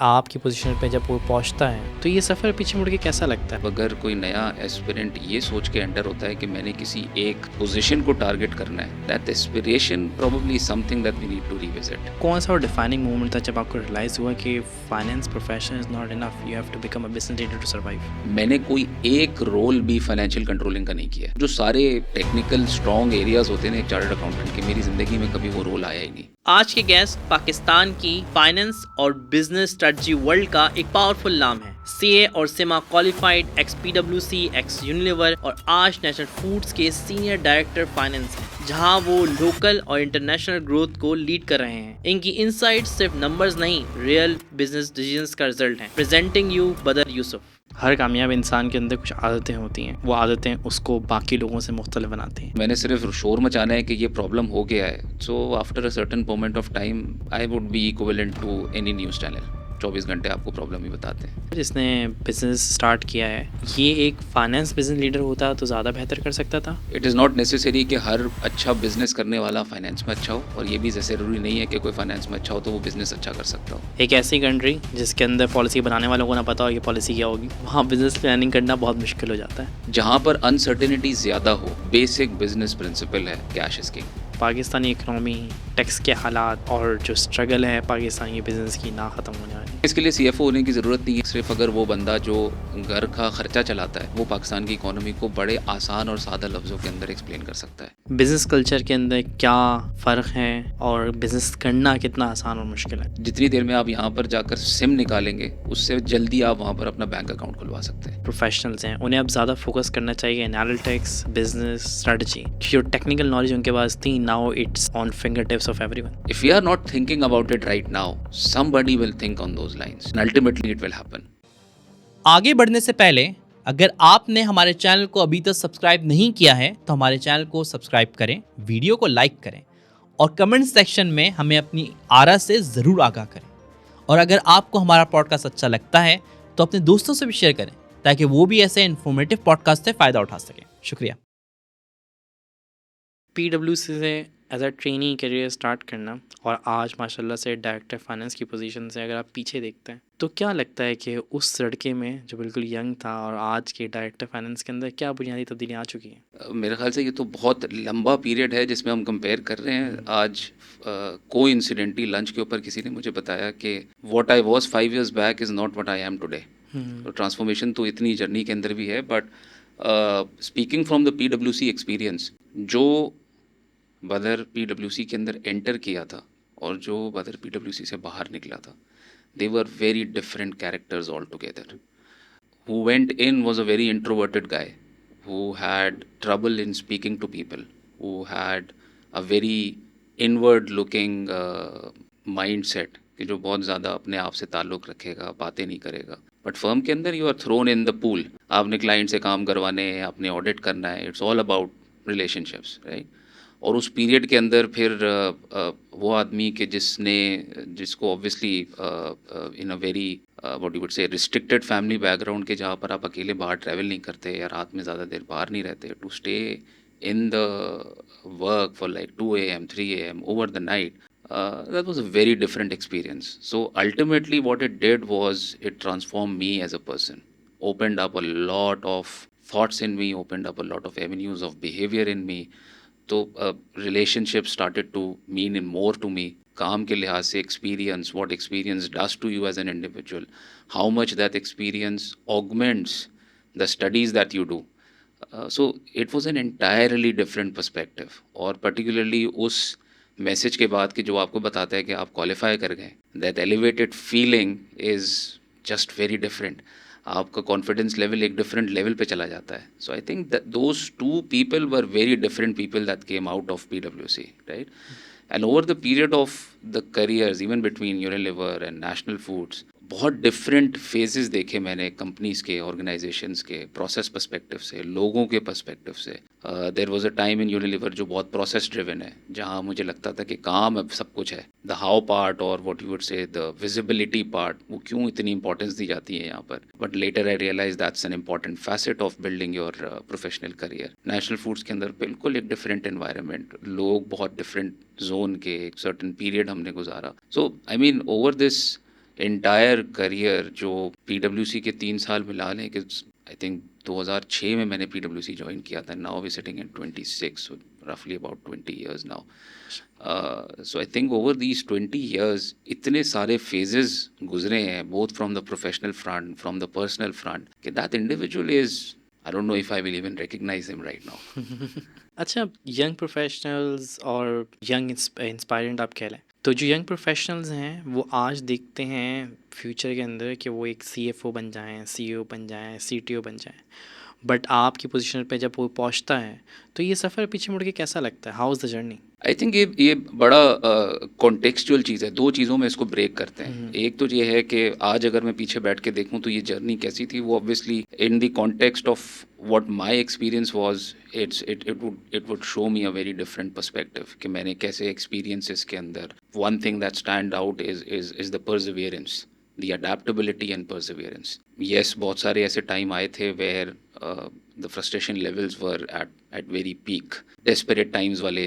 आपकी पोजीशन पे जब वो पहुंचता है तो ये सफ़र पीछे मुड़ के कैसा लगता है? अगर कोई नया एस्पिरेंट ये सोच के एंटर होता है कि मैंने किसी एक पोजीशन को टारगेट करना है, that aspiration probably something that we need to revisit. कौन सा वो डिफाइनिंग मोमेंट था जब आपको रियलाइज़ हुआ कि finance profession is not enough, you have to become a business leader to survive? मैंने कोई एक रोल भी फाइनेंशियल कंट्रोलिंग का नहीं किया। जो सारे टेक्निकल स्ट्रॉन्ग एरियाज होते हैं ना एक चार्टर्ड अकाउंटेंट के, मेरी जिंदगी में कभी वो रोल आया ही नहीं। आज के गेस्ट पाकिस्तान की फाइनेंस और बिजनेस स्ट्रेटजी वर्ल्ड का एक पावरफुल नाम है। सीए और सिमा क्वालिफाइड, एक्स पीडब्ल्यूसी, एक्स यूनिलीवर और आज नेशनल फूड्स के सीनियर डायरेक्टर फाइनेंस हैं, जहां वो लोकल और इंटरनेशनल ग्रोथ को लीड कर रहे हैं। इनकी इनसाइट्स सिर्फ नंबर्स नहीं, रियल बिजनेस डिसीजंस का रिजल्ट हैं। प्रेजेंटिंग यू बदर यूसुफ। हर कामयाब इंसान के अंदर कुछ आदतें होती हैं, वो आदतें उसको बाकी लोगों से मुख्तलिफ बनाती हैं। मैंने सिर्फ शोर मचाना है कि ये प्रॉब्लम हो गया है, so after a certain moment of time I would be equivalent to any news channel. 24 घंटे आपको प्रॉब्लम ही बताते हैं। जिसने बिजनेस स्टार्ट किया है, ये एक फाइनेंस बिजनेस लीडर होता तो ज़्यादा बेहतर कर सकता था। इट इज़ नॉट नेसेसरी कि हर अच्छा बिजनेस करने वाला फाइनेंस में अच्छा हो, और ये भी ज़रूरी नहीं है कि कोई फाइनेंस में अच्छा हो तो वो बिजनेस अच्छा कर सकता हो। एक ऐसी कंट्री जिसके अंदर पॉलिसी बनाने वालों को ना पता हो कि पॉलिसी क्या होगी, वहाँ बिजनेस प्लानिंग करना बहुत मुश्किल हो जाता है। जहाँ पर अनसर्टेनिटी ज़्यादा हो, बेसिक बिजनेस प्रिंसिपल है cash is king. Pakistani economy, tax के हालात और जो स्ट्रगल है पाकिस्तानी बिजनेस की ना ख़त्म होने वाली। इसके लिए सीएफओ होने की ज़रूरत नहीं है। सिर्फ अगर वो बंदा जो घर का खर्चा चलाता है वो पाकिस्तान की इकोनॉमी को बड़े आसान और सादा लफ्ज़ों के अंदर एक्सप्लेन कर सकता है। बिजनेस कल्चर के अंदर क्या फ़र्क है और बिजनेस करना कितना आसान और मुश्किल है? जितनी देर में आप यहाँ पर जाकर सिम निकालेंगे, उससे जल्दी आप वहाँ पर अपना बैंक अकाउंट खुलवा सकते हैं। प्रोफेशनल्स हैं, उन्हें अब ज़्यादा फोकस करना चाहिए एनालिटिक्स, बिजनेस स्ट्रेटजी। जो टेक्निकल नॉलेज उनके पास थी, now it's on finger tips of everyone. If we are not thinking about it right now, somebody will think on those lines and ultimately it will happen. आगे बढ़ने से पहले अगर आपने हमारे चैनल को अभी तक सब्सक्राइब नहीं किया है तो हमारे चैनल को सब्सक्राइब करें, वीडियो को लाइक करें और कमेंट सेक्शन में हमें अपनी आरा से ज़रूर आगाह करें। और अगर आपको हमारा पॉडकास्ट अच्छा लगता है तो अपने दोस्तों से भी शेयर करें ताकि वो भी ऐसे इन्फॉर्मेटिव पॉडकास्ट से फ़ायदा उठा सकें। शुक्रिया। पीडब्ल्यूसी से as a trainee career start करना और आज माशाल्लाह से डायरेक्टर फाइनेंस की पोजीशन से अगर आप पीछे देखते हैं तो क्या लगता है कि उस लड़के में जो बिल्कुल यंग था और आज के डायरेक्टर फाइनेंस के अंदर क्या बुनियादी तब्दीलियाँ आ चुकी हैं? मेरे ख्याल से ये तो बहुत लंबा पीरियड है जिसमें हम कंपेयर कर रहे हैं। आज कोई इंसिडेंटली लंच के ऊपर किसी ने मुझे बताया कि what I was 5 years back is not what I am today. तो ट्रांसफॉर्मेशन तो इतनी जर्नी के अंदर भी है, बट स्पीकिंग फ्रॉम द पीडब्ल्यूसी एक्सपीरियंस, जो बदर पीडब्ल्यूसी के अंदर एंटर किया था और जो बदर पीडब्ल्यूसी से बाहर निकला था, they were very different characters altogether. Who went in was a very introverted guy who had trouble in speaking to people, who had a very inward looking mindset कि जो बहुत ज़्यादा अपने आप से ताल्लुक़ रखेगा, बातें नहीं करेगा। बट फर्म के अंदर you are thrown in the pool, आपने क्लाइंट से काम करवाने हैं, आपने ऑडिट करना है, it's all about relationships, right. और उस पीरियड के अंदर फिर वो आदमी के जिसको obviously in a very what you would से रिस्ट्रिक्टेड फैमिली बैकग्राउंड के, जहाँ पर आप अकेले बाहर ट्रैवल नहीं करते या रात में ज़्यादा देर बाहर नहीं रहते, to stay in the work for like 2 AM 3 AM over the night, that was a very different experience. So ultimately what it did was it transformed me as a person, opened up a lot of thoughts in me, opened up a lot of avenues of behavior in me. तो relationship started to mean more to me. काम के लिहाज से experience, what experience does to you as an individual, how much that experience augments the studies that you do. So it was an entirely different perspective. और particularly उस message के बाद कि जो आपको बताता है कि आप क्वालिफाई कर गए, that elevated feeling is just very different. आपका कॉन्फिडेंस लेवल एक डिफरेंट लेवल पे चला जाता है। So I think that those two people were very different people that came out of पीडब्ल्यूसी, right. And over the period of the careers even between Unilever and National Foods, बहुत different phases देखे मैंने companies के, organisations के, process perspective से, लोगों के perspective से। There was a time in Unilever जो बहुत प्रोसेस ड्रिवन है, जहां मुझे लगता था कि काम अब सब कुछ है, द हाउ पार्ट और what you would say the visibility part, वो क्यों इतनी इंपॉर्टेंस दी जाती है यहाँ पर। But later I realize that's an important facet of building your professional career. National foods के अंदर बिल्कुल एक डिफरेंट एनवायरनमेंट, लोग बहुत डिफरेंट जोन के, एक सर्टन पीरियड हमने गुजारा। So I mean over this entire career जो PwC के 3 साल मिला लें कि आई थिंक 2006 में मैंने PwC ज्वाइन किया था, now we sitting in 26, so roughly about 20 years now. So I think over these 20 years इतने सारे phases गुजरे हैं, both from the professional front, from the personal front, कि that individual is, I don't know if I will even recognize him right now. अच्छा, young professionals और young इंस्पायरेंट आप कह लें, तो जो यंग प्रोफेशनल्स हैं वो आज देखते हैं फ्यूचर के अंदर कि वो एक CFO बन जाएं, CEO बन जाएं, CTO बन जाएं, बट आपकी पोजीशन पे जब वो पहुंचता है तो ये सफ़र पीछे मुड़ के कैसा लगता है? How is the journey? I think ये बड़ा कॉन्टेक्चुअल चीज़ है। दो चीज़ों में इसको ब्रेक करते हैं। एक तो ये है कि आज अगर मैं पीछे बैठ के देखूं तो ये जर्नी कैसी थी, वो obviously in the context of what my experience was, it would show me a very different perspective कि मैंने कैसे एक्सपीरियंसेस के अंदर one thing that stand out is the Perseverance, the adaptability and perseverance. Yes, बहुत सारे ऐसे time आए थे where the frustration levels were at very peak. Desperate times वाले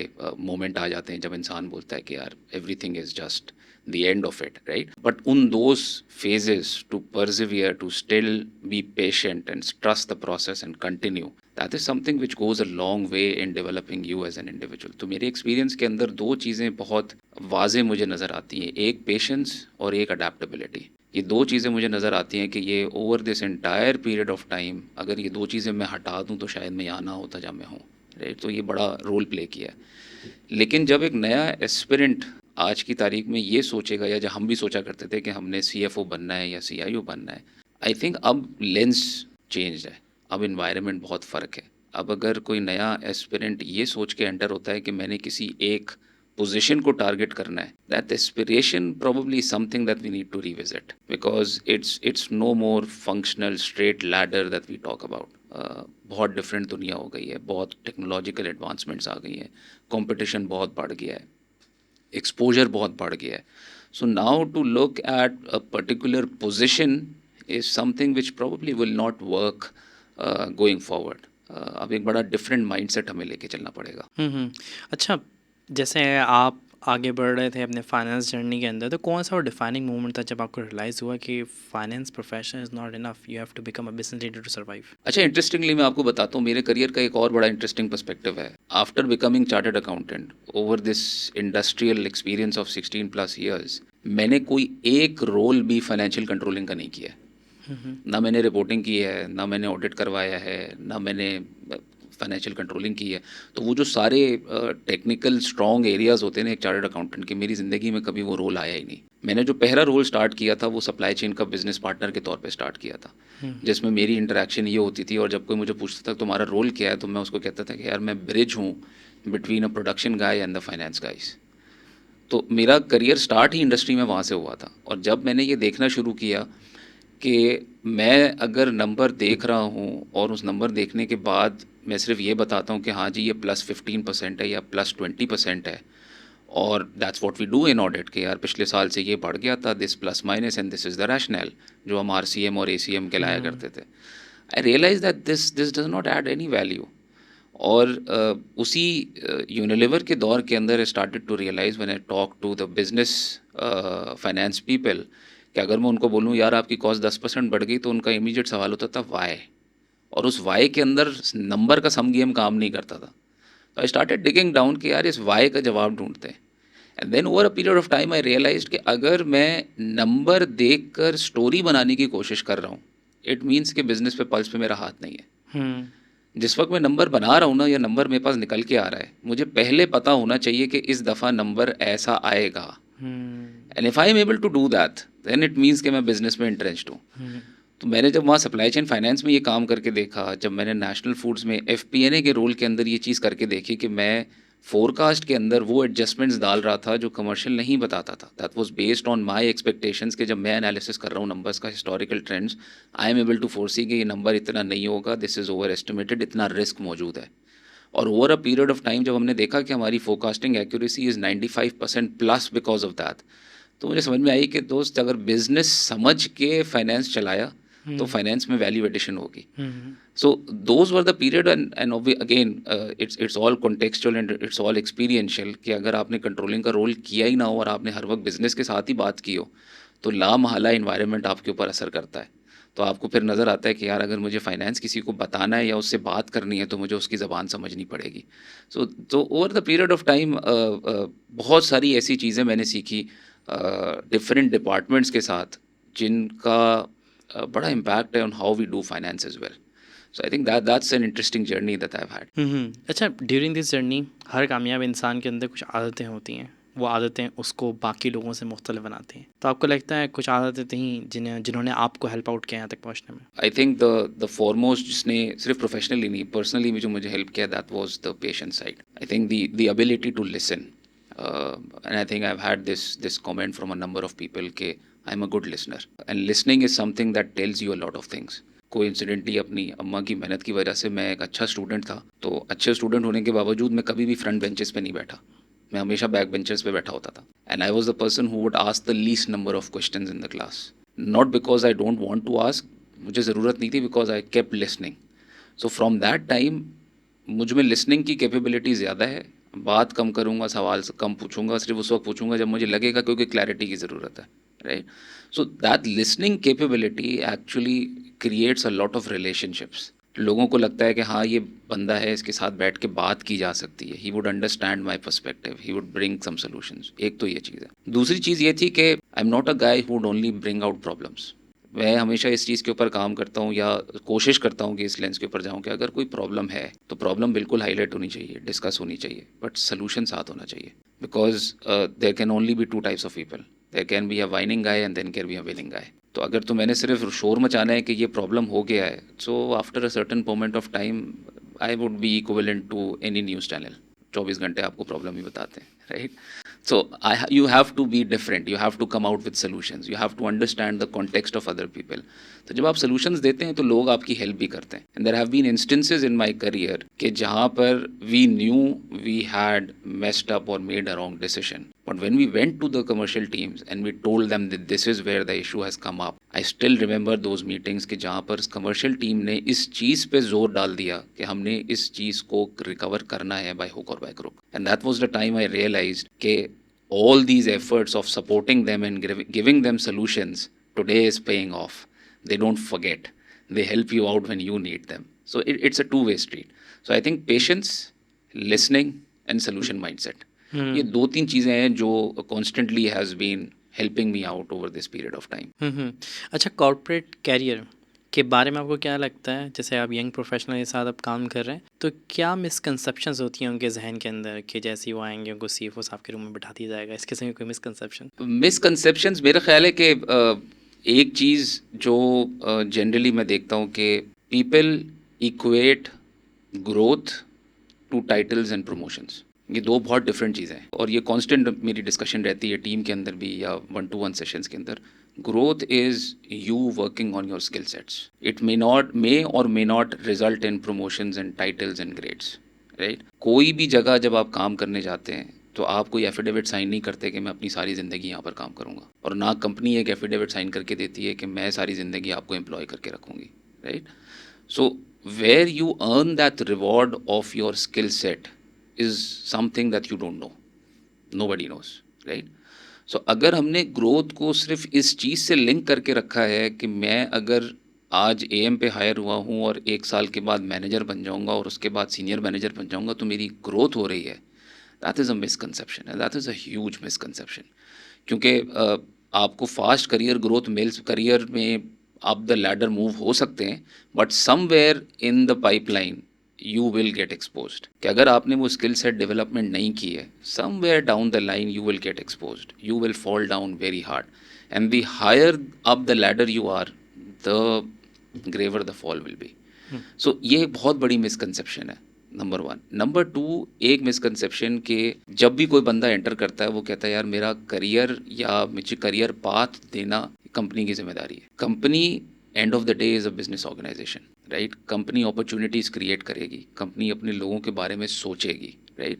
moment आ जाते हैं जब इंसान बोलता है कि यार everything is just the end of it, right? But उन those phases to persevere, to still be patient and trust the process and continue, that is something which goes a long way in developing you as an individual. तो मेरे experience के अंदर दो चीज़ें बहुत वाज़े मुझे नज़र आती हैं, एक patience और एक adaptability. ये दो चीज़ें मुझे नज़र आती हैं कि ये over this entire period of time अगर ये दो चीज़ें मैं हटा दूं तो शायद मैं यहाँ ना होता जहाँ मैं हूँ, राइट? तो ये बड़ा रोल प्ले किया है। लेकिन जब एक नया एस्पिरेंट आज की तारीख में ये सोचेगा, या जब हम भी सोचा करते थे कि हमने CFO बनना है या CIO बनना है, आई थिंक अब लेंस चेंज है, अब इन्वायरमेंट बहुत फ़र्क है। अब अगर कोई नया एस्पिरेंट ये सोच के एंटर होता है कि मैंने किसी एक पोजीशन को टारगेट करना है, that aspiration probably something that we need to revisit, because it's no more functional straight ladder that we talk about. बहुत डिफरेंट दुनिया हो गई है, बहुत टेक्नोलॉजिकल एडवांसमेंट्स आ गई हैं, कंपटीशन बहुत बढ़ गया है, एक्सपोजर बहुत बढ़ गया है। So now to look at a particular position is something which probably will not work going forward. अब एक बड़ा डिफरेंट माइंडसेट हमें लेके चलना पड़ेगा। अच्छा, जैसे आप आगे बढ़ रहे थे अपने फाइनेंस जर्नी के अंदर, तो कौन सा वो डिफाइनिंग मोमेंट था जब आपको रियलाइज़ हुआ कि finance profession is not enough, you have to become a business leader to survive? अच्छा, इंटरेस्टिंगली मैं आपको बताता हूँ, मेरे करियर का एक और बड़ा इंटरेस्टिंग पर्सपेक्टिव है। After becoming chartered accountant, over this industrial experience of 16+ years, मैंने कोई एक रोल भी फाइनेंशियल कंट्रोलिंग का नहीं किया है। ना मैंने रिपोर्टिंग की है, ना मैंने ऑडिट करवाया है, ना मैंने फाइनेंशियल कंट्रोलिंग की है। तो वो जो सारे टेक्निकल स्ट्रॉन्ग एरियाज़ होते हैं ना एक चार्टर्ड अकाउंटेंट के, मेरी ज़िंदगी में कभी वो रोल आया ही नहीं। मैंने जो पहला रोल स्टार्ट किया था वो सप्लाई चेन का बिजनेस पार्टनर के तौर पे स्टार्ट किया था, जिसमें मेरी इंटरेक्शन ये होती थी, और जब कोई मुझे पूछता था तुम्हारा रोल क्या है, तो मैं उसको कहता था कि यार मैं ब्रिज हूँ between a production guy and the finance guys. तो मेरा करियर स्टार्ट ही इंडस्ट्री में वहाँ से हुआ था। और जब मैंने ये देखना शुरू किया कि मैं अगर नंबर देख रहा हूँ और उस नंबर देखने के बाद मैं सिर्फ ये बताता हूँ कि हाँ जी ये +15% है या +20% है, और that's what we do in audit कि यार पिछले साल से ये बढ़ गया था, this plus minus and this is the rational, जो हम RCM और ACM के लाया करते थे। I realize that this does not add any value. और उसी यूनिलीवर के दौर के अंदर I started to realize when I talk to the business finance people कि अगर मैं उनको बोलूँ यार आपकी कॉस्ट 10% बढ़ गई, तो उनका इमीडिएट सवाल होता था वाई, और उस वाई के अंदर नंबर का सम गेम काम नहीं करता था। तो आई स्टार्टेड डिगिंग डाउन कि यार इस वाई का जवाब ढूंढते हैं। And then over a period of time I realized कि अगर मैं नंबर देखकर स्टोरी बनाने की कोशिश कर रहा हूँ, इट मीन्स कि बिजनेस पे पल्स पे मेरा हाथ नहीं है। जिस वक्त मैं नंबर बना रहा हूँ ना, या नंबर मेरे पास निकल के आ रहा है, मुझे पहले पता होना चाहिए कि इस दफ़ा नंबर ऐसा आएगा। And if I am able to do that then it means कि मैं बिजनेस में इंटरेस्ट हूँ। तो मैंने जब वहाँ सप्लाई चेन फाइनेंस में ये काम करके देखा, जब मैंने नेशनल फूड्स में FP&A के रोल के अंदर ये चीज़ करके देखी कि मैं फोरकास्ट के अंदर वो एडजस्टमेंट्स डाल रहा था जो कमर्शियल नहीं बताता था, that was based on my expectations कि जब मैं एनालिसिस कर रहा हूँ नंबर्स का, historical trends, I am able to foresee कि ये नंबर इतना नहीं होगा, दिस इज़ ओवर एस्टिमेटेड, इतना रिस्क मौजूद है। और over a period of time जब हमने देखा कि हमारी forecasting accuracy is 95% plus because of that, तो मुझे समझ में आई कि दोस्त अगर बिजनेस समझ के फाइनेंस चलाया तो फाइनेंस में वैल्यू एडिशन होगी। So those were the period and again it's all contextual and it's all experiential कि अगर आपने कंट्रोलिंग का रोल किया ही ना हो और आपने हर वक्त बिजनेस के साथ ही बात की हो, तो लामहला इन्वायरमेंट आपके ऊपर असर करता है। तो आपको फिर नज़र आता है कि यार अगर मुझे फाइनेंस किसी को बताना है या उससे बात करनी है तो मुझे उसकी ज़बान समझनी पड़ेगी। तो over the period of time बहुत सारी ऐसी चीज़ें मैंने सीखी डिफरेंट डिपार्टमेंट्स के साथ, जिनका बड़ा इम्पैक्ट है on how we do finance as well. So I think that's an interesting journey that I have had. अच्छा, ड्यूरिंग दिस जर्नी हर कामयाब इंसान के अंदर कुछ आदतें होती हैं, वो आदतें उसको बाकी लोगों से मुख्तलिफ बनाती हैं। तो आपको लगता है कुछ आदतें थी जिन्होंने आपको हेल्प आउट किया यहाँ तक पहुँचने में? आई थिंक द फॉरमोस्ट जिसने सिर्फ प्रोफेशनली नहीं पर्सनली भी जो मुझे हेल्प किया that was the patience side. I think the ability to listen, and I think I have had this comment from a number of people के I am a good listener, and listening is something that tells you a lot of things. Coincidentally अपनी अम्मा की मेहनत की वजह से मैं एक अच्छा स्टूडेंट था, तो अच्छे स्टूडेंट होने के बावजूद मैं कभी भी फ्रंट बेंचेस पे नहीं बैठा, मैं हमेशा बैक बेंचर्स पे बैठा होता था। And I was the person who would ask the least number of questions in the class, not because I don't want to ask, मुझे ज़रूरत नहीं थी, because I kept listening. So from that time मुझ में listening की capability ज़्यादा है, बात कम करूँगा, सवाल कम पूछूंगा, सिर्फ उस वक्त पूछूंगा जब मुझे लगेगा क्योंकि क्लैरिटी की ज़रूरत है, right. So that listening capability actually creates a lot of relationships. लोगों को लगता है कि हाँ ये बंदा है, इसके साथ बैठ के बात की जा सकती है, he would understand my perspective, he would bring some solutions. एक तो ये चीज़ है। दूसरी चीज़ ये थी कि आई am not a guy who would only bring out problems. मैं हमेशा इस चीज़ के ऊपर काम करता हूँ या कोशिश करता हूँ कि इस लेंस के ऊपर जाऊँ कि अगर कोई प्रॉब्लम है तो प्रॉब्लम बिल्कुल हाईलाइट होनी चाहिए, डिस्कस होनी चाहिए, बट सोल्यूशन साथ होना चाहिए। Because there can only be two types of people, there can be a whining guy and then can be a winning guy. तो अगर तो मैंने सिर्फ शोर मचाना है कि ये प्रॉब्लम हो गया है, so after a certain moment of time I would be equivalent to any news channel. 24 घंटे आपको प्रॉब्लम ही बताते हैं, right. So you have to be different, you have to come out with solutions, you have to understand the context of other people. तो जब आप solutions देते हैं तो लोग आपकी help भी करते हैं। And there have been instances in my career कि जहाँ पर we knew we had messed up or made a wrong decision, but when we went to the commercial teams and we told them that this is where the issue has come up, I still remember those meetings कि जहाँ पर commercial team ने इस चीज़ पे जोर डाल दिया कि हमने इस चीज़ को recover करना है by hook or by crook. And that was the time I realized कि all these efforts of supporting them and giving them solutions today is paying off. They don't forget. They help you out when you need them. So it's a two-way street. So I think patience, listening and solution mindset. ये दो तीन चीज़ें हैं जो constantly has been helping me out over this period of time. अच्छा, corporate career के बारे में आपको क्या लगता है? जैसे आप यंग प्रोफेशनल के साथ आप काम कर रहे हैं, तो क्या मिसकंसेप्शंस होती हैं उनके जहन के अंदर कि जैसे ही वो आएंगे उनको सीएफओ साहब के रूम में बिठा दिया जाएगा? इस किस्म की कोई मिसकंसेप्शन? मिसकंसेप्शंस मेरा ख्याल है कि एक चीज़ जो जनरली मैं देखता हूँ कि people equate growth to titles and promotions. ये दो बहुत डिफरेंट चीज़ें हैं और ये कांस्टेंट मेरी डिस्कशन रहती है टीम के अंदर भी या 1-to-1 सेशंस के अंदर। Growth is you working on your skill sets. It may not result in promotions and titles and grades, right. कोई भी जगह जब आप काम करने जाते हैं तो आप कोई एफिडेविट साइन नहीं करते कि मैं अपनी सारी ज़िंदगी यहाँ पर काम करूँगा, और ना कंपनी एक एफिडेविट साइन करके देती है कि मैं सारी ज़िंदगी आपको एम्प्लॉय करके रखूँगी, right. So where you earn that reward of your skill set is something that you don't know, nobody knows, right? So अगर हमने ग्रोथ को सिर्फ इस चीज़ से लिंक करके रखा है कि मैं अगर आज एएम पे हायर हुआ हूँ और 1 साल के बाद मैनेजर बन जाऊँगा और उसके बाद सीनियर मैनेजर बन जाऊँगा तो मेरी ग्रोथ हो रही है, that is a misconception and that is a huge misconception. क्योंकि आपको fast career growth mills career में आप द लैडर मूव हो सकते हैं, but somewhere in the pipeline you will get exposed कि अगर आपने वो स्किल सेट डेवलपमेंट नहीं की है, somewhere down the line you will get exposed, you will fall down very hard and the higher up the ladder you are the graver the fall will be. So ये एक बहुत बड़ी misconception है, number 1। Number 2, एक misconception के जब भी कोई बंदा एंटर करता है वो कहता है यार मेरा करियर या मुझे करियर पाथ देना कंपनी की जिम्मेदारी है। Company end of the day is a business organisation, right. Company opportunities create करेगी, कंपनी अपने लोगों के बारे में सोचेगी, right,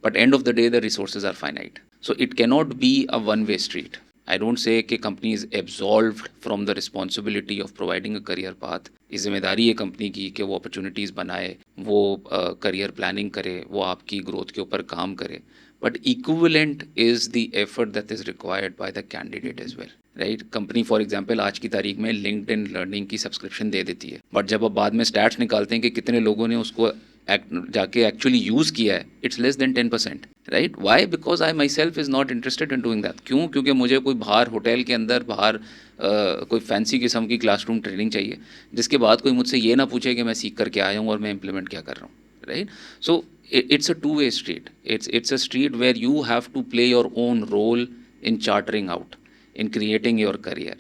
but end of the day the resources are finite, so it can not be a one way street. I don't say कि company is absolved from the responsibility of providing a career path. ये जिम्मेदारी है company की कि वो opportunities बनाए, वो career planning करे, वो आपकी ग्रोथ के ऊपर काम करे, but equivalent is the effort that is required by the candidate as well. Right. Company for example आज की तारीख में लिंक्डइन लर्निंग की सब्सक्रिप्शन दे देती है, बट जब अब बाद में स्टैट्स निकालते हैं कि कितने लोगों ने उसको जाके एक्चुअली यूज़ किया है, it's less than 10%, right. Why? Because I myself is not interested in doing that. क्यों? क्योंकि मुझे कोई बाहर होटल के अंदर बाहर कोई फैंसी किस्म की क्लासरूम ट्रेनिंग चाहिए, जिसके बाद कोई मुझसे ये ना पूछे कि मैं सीख करके आया हूँ और मैं इम्प्लीमेंट क्या कर रहा हूँ, right. So it's a two-way street. It's a street where you have to play your own role in chartering out, in creating your career.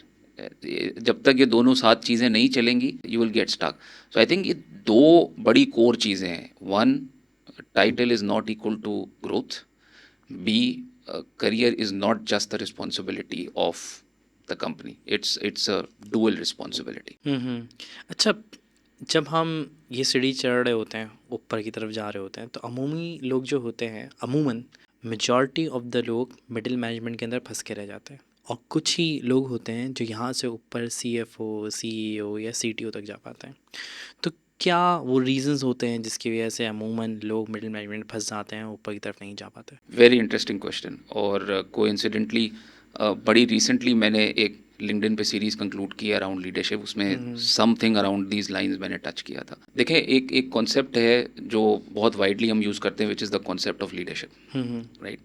जब तक ये दोनों साथ चीज़ें नहीं चलेंगी, you will get stuck. So I think ये दो बड़ी core चीज़ें हैं. One, title is not equal to growth. B, career is not just the responsibility of the company. It's a dual responsibility. अच्छा, जब हम ये सीढ़ी चढ़ रहे होते हैं, ऊपर की तरफ जा रहे होते हैं, तो अमूमी लोग जो होते हैं, अमूमन मेजॉरिटी ऑफ द लोग मिडिल मैनेजमेंट के अंदर फंस के रह जाते हैं, और कुछ ही लोग होते हैं जो यहाँ से ऊपर CFO, CEO या CTO तक जा पाते हैं। तो क्या वो रीजंस होते हैं जिसकी वजह से अमूमन लोग मिडिल मैनेजमेंट फंस जाते हैं, ऊपर की तरफ नहीं जा पाते? Very interesting question. और कोइंसिडेंटली बड़ी रिसेंटली मैंने एक लिंक्डइन पे सीरीज कंक्लूड की अराउंड लीडरशिप, उसमें समथिंग अराउंड दीज लाइंस मैंने टच किया था। देखें, एक कॉन्सेप्ट है जो बहुत वाइडली हम यूज़ करते हैं, which is the concept of leadership, right.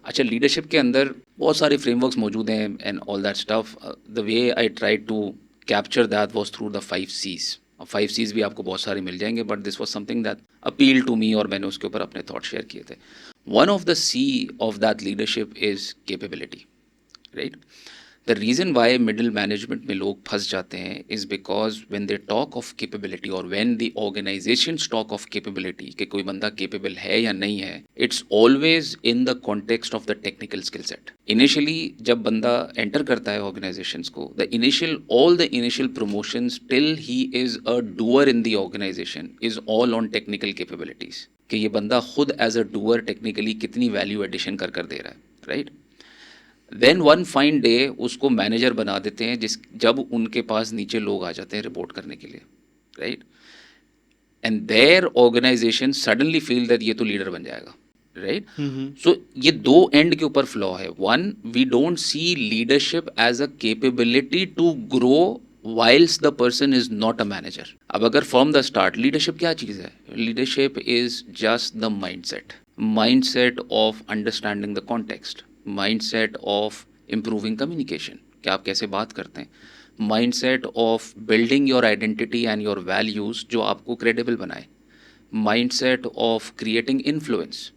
अच्छा, लीडरशिप के अंदर बहुत सारे फ्रेमवर्क्स मौजूद हैं and all that stuff. The way I try to capture that was through the 5 C's। 5 C's भी आपको बहुत सारे मिल जाएंगे, but this was something that appeal to me और मैंने उसके ऊपर अपने थॉट शेयर किए थे। One of the C of that leadership is capability, right. The reason why middle management में लोग फंस जाते हैं is because when they talk of capability or when the organizations talk of capability कि कोई बंदा capable है या नहीं है, it's always in the context of the technical skill set. Initially जब बंदा enter करता है organizations को, all the initial promotions till he is a doer in the organization is all on technical capabilities, कि ये बंदा खुद as a doer technically कितनी value addition कर दे रहा है, right? Then one fine day उसको मैनेजर बना देते हैं, जब उनके पास नीचे लोग आ जाते हैं रिपोर्ट करने के लिए, right. And there organization suddenly feel that ये तो लीडर बन जाएगा, राइट। सो ये दो एंड के ऊपर फ्लॉ है। One, we don't see leadership as a capability to grow whiles the person is not a manager. अब अगर फ्रॉम द स्टार्ट लीडरशिप क्या चीज़ है? Leadership is just the mindset of understanding the context, mindset of improving communication, कि आप कैसे बात करते हैं, mindset of building your identity and your values जो आपको क्रेडिबल बनाए, माइंडसेट ऑफ क्रिएटिंग इन्फ्लुएंस,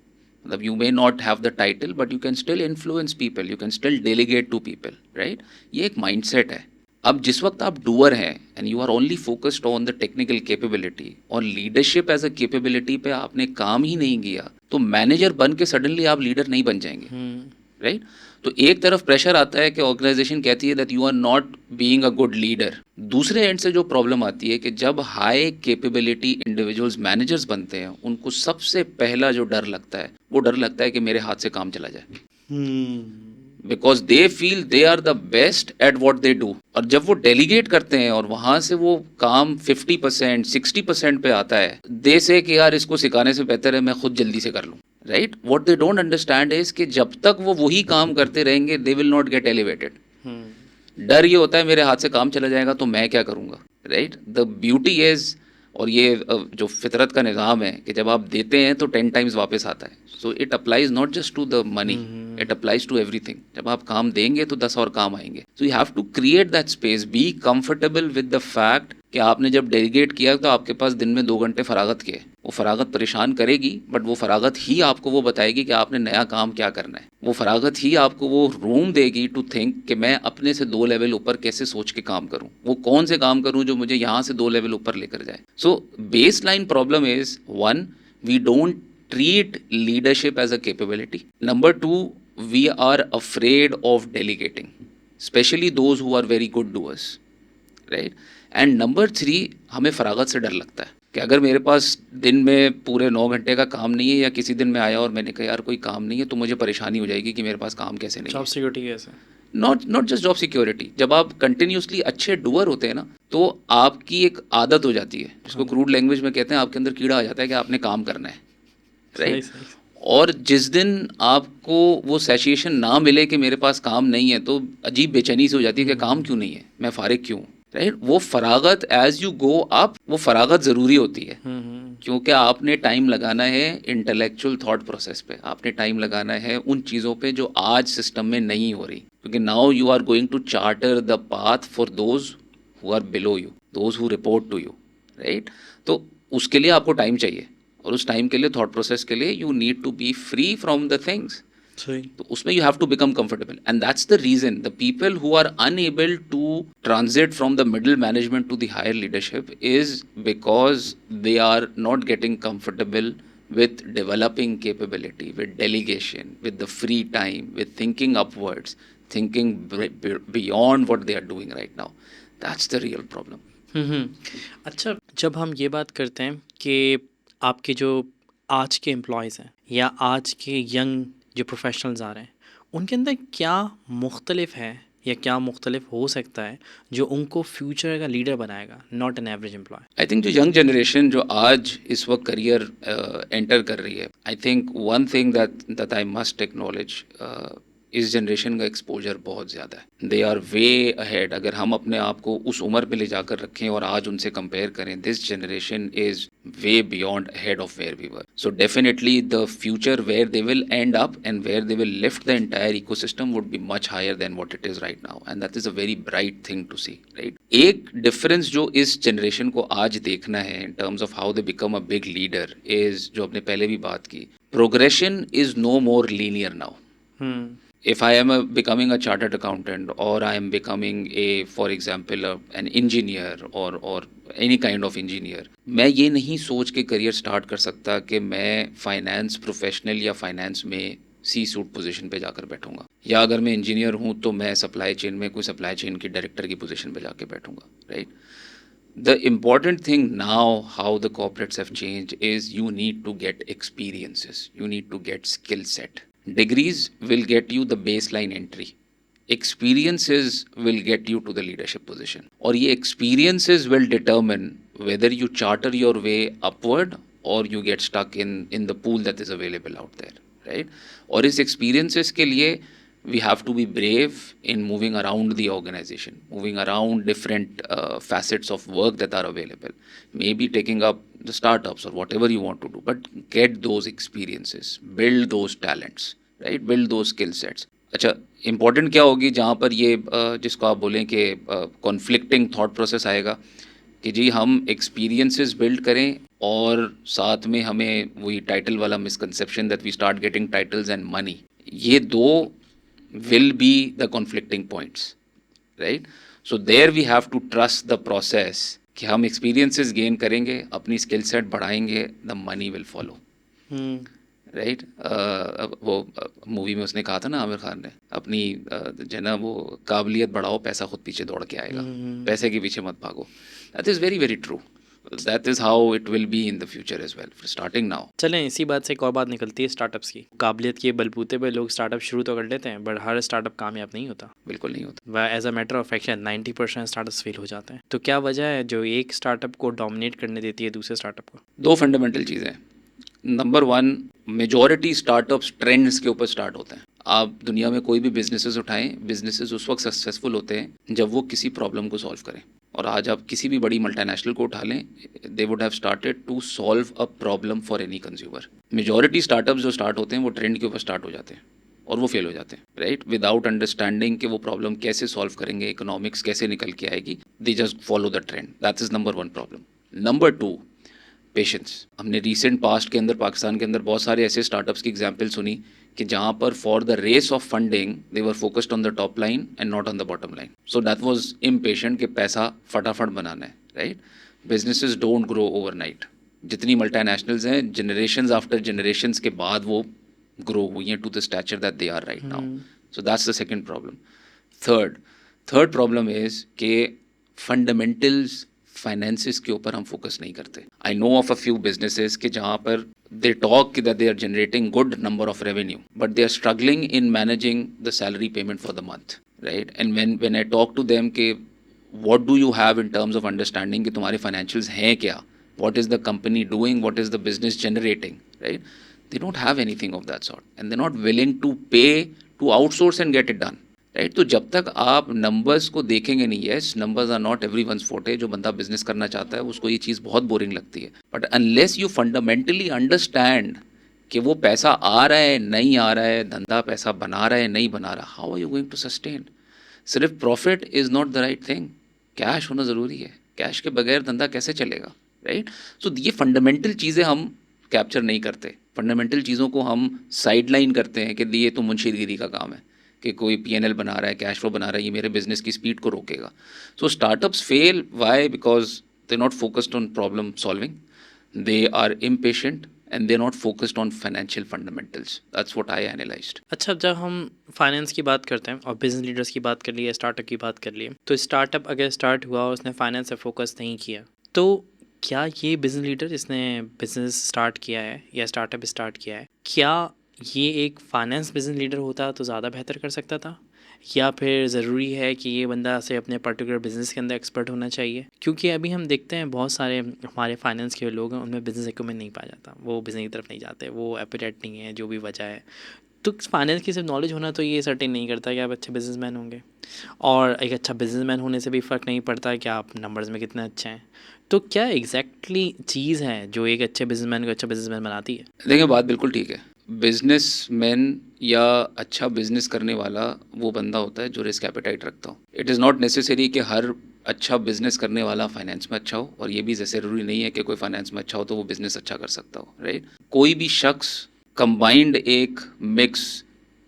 मतलब you may not have the title but you can still influence people, you can still delegate to people, right. ये एक mindset है। अब जिस वक्त आप डूअर हैं and you are only focused on the technical capability और लीडरशिप एज अ कैपेबिलिटी पे आपने काम ही नहीं किया, तो मैनेजर बन के सडनली आप लीडर नहीं बन जाएंगे, राइट। तो एक तरफ प्रेशर आता है कि ऑर्गेनाइजेशन कहती है that you are not being a good leader. दूसरे एंड से जो प्रॉब्लम आती है कि जब हाई कैपेबिलिटी इंडिविजुअल्स मैनेजर्स बनते हैं, उनको सबसे पहला जो डर लगता है वो डर लगता है कि मेरे हाथ से काम चला जाए, because they feel they are the best at what they do. और जब वो डेलीगेट करते हैं और वहां से वो काम 50% 60% पे आता है, दे से कि यार इसको सिखाने से बेहतर है मैं खुद जल्दी से कर लूँ, right. What they don't understand is कि जब तक वो वही काम करते रहेंगे they will not gate elevated. डर ये होता है मेरे हाथ से काम चला जाएगा तो मैं क्या करूँगा, राइट। द ब्यूटी इज, और ये जो फितरत का निज़ाम है कि जब आप देते हैं तो 10 टाइम्स वापस आता है। So it applies not just to the money, it applies to everything. जब आप काम देंगे तो 10 और काम आएंगे। So you have to create that space, be comfortable with the fact कि आपने जब डेलीगेट किया तो आपके पास दिन में 2 घंटे फरागत के, वो फरागत परेशान करेगी, बट वो फरागत ही आपको वो बताएगी कि आपने नया काम क्या करना है। वो फरागत ही आपको वो रूम देगी टू थिंक कि मैं अपने से 2 लेवल ऊपर कैसे सोच के काम करूं, वो कौन से काम करूं जो मुझे यहाँ से 2 लेवल ऊपर लेकर जाए। So base line problem is, 1, we don't treat leadership as a capability. Number 2, we are afraid of delegating, especially those who are very good doers, right? And number 3, हमें फरागत से डर लगता है कि अगर मेरे पास दिन में पूरे 9 घंटे का काम नहीं है, या किसी दिन में आया और मैंने कहा यार कोई काम नहीं है, तो मुझे परेशानी हो जाएगी कि मेरे पास काम कैसे नहीं है। जॉब सिक्योरिटी कैसे? Not just job security. जब आप कंटिन्यूसली अच्छे डूअर होते हैं ना, तो आपकी एक आदत हो जाती है, जिसको क्रूड लैंग्वेज में कहते हैं आपके अंदर कीड़ा आ जाता है कि आपने काम करना है, राइट। और जिस दिन आपको वो सैचुएशन ना मिले कि मेरे पास काम नहीं है, तो अजीब बेचैनी सी हो जाती है कि काम क्यों नहीं है, मैं फारिग क्यों, राइट? वो फरागत एज यू गो अप, वो फरागत ज़रूरी होती है, क्योंकि आपने टाइम लगाना है इंटेलेक्चुअल थॉट प्रोसेस पे, आपने टाइम लगाना है उन चीज़ों पे जो आज सिस्टम में नहीं हो रही, क्योंकि now you are going to charter the path for those who are below you, those who report to you, right? तो उसके लिए आपको टाइम चाहिए, और उस टाइम के लिए, थॉट प्रोसेस के लिए, you need to be free from the things. सही। तो उसमें you have to become comfortable, and that's the reason the people who are unable to transit from the middle management to the higher leadership is because they are not getting comfortable with developing capability, with delegation, with the free time, with thinking upwards, thinking beyond what they are doing right now. That's the real problem. अच्छा, जब हम ये बात करते हैं कि आपके जो आज के एम्प्लॉयज़ हैं या आज के यंग जो प्रोफेशनल्स आ रहे हैं, उनके अंदर क्या मुख्तलिफ है या क्या मुख्तलिफ हो सकता है जो उनको फ्यूचर का लीडर बनाएगा, not an average employ? I think जो यंग जनरेशन जो आज इस वक्त करियर एंटर कर रही है, I think one thing that I must acknowledge, इस जनरेशन का एक्सपोजर बहुत ज़्यादा है, दे आर वे अहेड। अगर हम अपने आप को उस उम्र पे ले जाकर रखें और आज उनसे कंपेयर करें, this generation is way beyond ahead of where we were. So definitely the future where they will end up and where they will lift the entire ecosystem would be much higher than what it is right now, and that is a very bright thing to see, right? एक difference जो इस generation को आज देखना है in terms of how they become a big leader is, जो आपने पहले भी बात की, progression is no more linear now. If I am becoming a chartered accountant, or I am becoming for example, an engineer or any kind of engineer, मैं ये नहीं सोच के करियर स्टार्ट कर सकता कि मैं फाइनेंस प्रोफेशनल या फाइनेंस में सी सूट पोजीशन पे जाकर बैठूंगा, या अगर मैं इंजीनियर हूँ तो मैं सप्लाई चेन में कोई सप्लाई चेन की डायरेक्टर की पोजीशन पे जाके बैठूंगा, right? The important thing now, how the corporates have changed, is you need to get experiences, you need to get skill set. Degrees will get you the baseline entry. Experiences will get you to the leadership position. और ये experiences will determine whether you charter your way upward or you get stuck in the pool that is available out there, right? और इस experiences के लिए we have to be brave in moving around the organization, moving around different facets of work that are available, maybe taking up the startups or whatever you want to do, but get those experiences, build those talents, right? Build those skill sets. अच्छा, important क्या होगी जहाँ पर ये जिसको आप बोलें कि conflicting thought process आएगा कि जी हम experiences build करें और साथ में हमें वही title वाला misconception that we start getting titles and money, ये दो will be the conflicting points, right? So there we have to trust the process कि हम experiences gain करेंगे, अपनी skill set बढ़ाएंगे, the money will follow, right? वो movie में उसने कहा था ना, आमिर खान ने, अपनी जो ना वो काबिलियत बढ़ाओ, पैसा खुद पीछे दौड़ के आएगा, पैसे के पीछे मत भागो। That is very very true. That is how it will be in the future as well, starting now. चलें, इसी बात से एक और बात निकलती है स्टार्टअप्स की। काबिलियत के बलबूते पे लोग स्टार्टअप शुरू तो कर लेते हैं, बट हर स्टार्टअप कामयाब नहीं होता। बिल्कुल नहीं होता। वह as a matter of fact 90% startups fail हो जाते हैं। तो क्या वजह है जो एक स्टार्टअप को डोमिनेट करने देती है दूसरे स्टार्टअप को? दो फंडामेंटल चीज़ें। Number one, majority startups trends के ऊपर स्टार्ट होते हैं। आप दुनिया में कोई भी बिजनेसेस उठाएं, बिजनेसेस उस वक्त सक्सेसफुल होते हैं जब वो किसी प्रॉब्लम को सॉल्व करें। और आज आप किसी भी बड़ी मल्टीनेशनल को उठा लें, they would have started to solve a problem for any consumer. Majority startups जो स्टार्ट होते हैं वो ट्रेंड के ऊपर स्टार्ट हो जाते हैं और वो फेल हो जाते हैं, राइट? विदाउट अंडरस्टैंडिंग कि वो प्रॉब्लम कैसे सॉल्व करेंगे, इकोनॉमिक्स कैसे निकल के आएगी, they just follow the trend. That is number one problem. Number two, patience. हमने रिसेंट पास्ट के अंदर पाकिस्तान के अंदर बहुत सारे ऐसे स्टार्टअप्स की एग्जांपल सुनी कि जहाँ पर for the race of funding they were focused on the top line and not on the bottom line. So that was impatient कि पैसा फटाफट बनाना है, राइट? Businesses don't grow overnight. जितनी मल्टीनेशनल्स हैं, जनरेशंस आफ्टर जनरेशंस के बाद वो ग्रो हुई हैं to the stature that they are right now. So that's the second problem. Third problem is कि फंडामेंटल्स फाइनेंसिस के ऊपर हम फोकस नहीं करते। I know of a few businesses के जहाँ पर they talk that they are generating good number of revenue but they are struggling in managing the salary payment for the month, right? And when I talk to them कि what do you have in terms of understanding कि तुम्हारे financials हैं क्या, what is the company doing, what is the business generating, right? They don't have anything of that sort, and they're not willing to pay to outsource and get it done. Right तो जब तक आप numbers को देखेंगे नहीं, yes numbers are not everyone's forte, जो बंदा business करना चाहता है उसको ये चीज़ बहुत बोरिंग लगती है, but unless you fundamentally understand कि वो पैसा आ रहा है नहीं आ रहा है, धंधा पैसा बना रहा है नहीं बना रहा, how are you going to sustain? सिर्फ profit is not the right thing, cash होना ज़रूरी है, कैश के बगैर धंधा कैसे चलेगा, राइट? सो ये फंडामेंटल चीज़ें हम कैप्चर नहीं करते, फंडामेंटल चीज़ों को हम साइडलाइन करते हैं कि ये तो मुंशीगिरी का काम है कि कोई पीएनएल बना रहा है, कैश फ्लो बना रहा है, ये मेरे बिजनेस की स्पीड को रोकेगा. So startups fail, why? Because they not focused on problem solving, they are impatient and they're not focused on financial fundamentals. That's what I analyzed. अच्छा, जब हम फाइनेंस की बात करते हैं और बिजनेस लीडर्स की बात कर लिए, स्टार्टअप की बात कर लिए, तो स्टार्टअप अगर स्टार्ट हुआ और उसने फाइनेंस पे फोकस नहीं किया, तो क्या ये बिजनेस लीडर जिसने बिजनेस स्टार्ट किया है या स्टार्टअप स्टार्ट किया है, क्या ये एक फाइनेंस बिजनेस लीडर होता तो ज़्यादा बेहतर कर सकता था, या फिर ज़रूरी है कि ये बंदा से अपने पर्टिकुलर बिज़नेस के अंदर एक्सपर्ट होना चाहिए? क्योंकि अभी हम देखते हैं बहुत सारे हमारे फाइनेंस के लोग हैं, उनमें बिज़नेस एक्यूमेंट नहीं पाया जाता, वो बिज़नेस की तरफ नहीं जाते, वो एपिटाइट नहीं है, जो भी वजह है. तो फाइनेंस की सिर्फ नॉलेज होना तो ये सर्टेन नहीं करता कि आप अच्छे बिजनेसमैन होंगे, और एक अच्छा बिजनेसमैन होने से भी फ़र्क नहीं पड़ता कि आप नंबर्स में कितने अच्छे हैं. तो क्या एग्जैक्टली चीज़ है जो एक अच्छे बिजनेसमैन को अच्छा बिजनेसमैन बनाती है? देखिए बात बिल्कुल ठीक है, बिजनेसमैन या अच्छा बिजनेस करने वाला वो बंदा होता है जो रिस्क एपेटाइट रखता हो. इट इज़ नॉट नेसेसरी कि हर अच्छा बिजनेस करने वाला फाइनेंस में अच्छा हो, और ये भी ज़रूरी नहीं है कि कोई फाइनेंस में अच्छा हो तो वो बिजनेस अच्छा कर सकता हो, राइट? कोई भी शख्स कंबाइंड एक मिक्स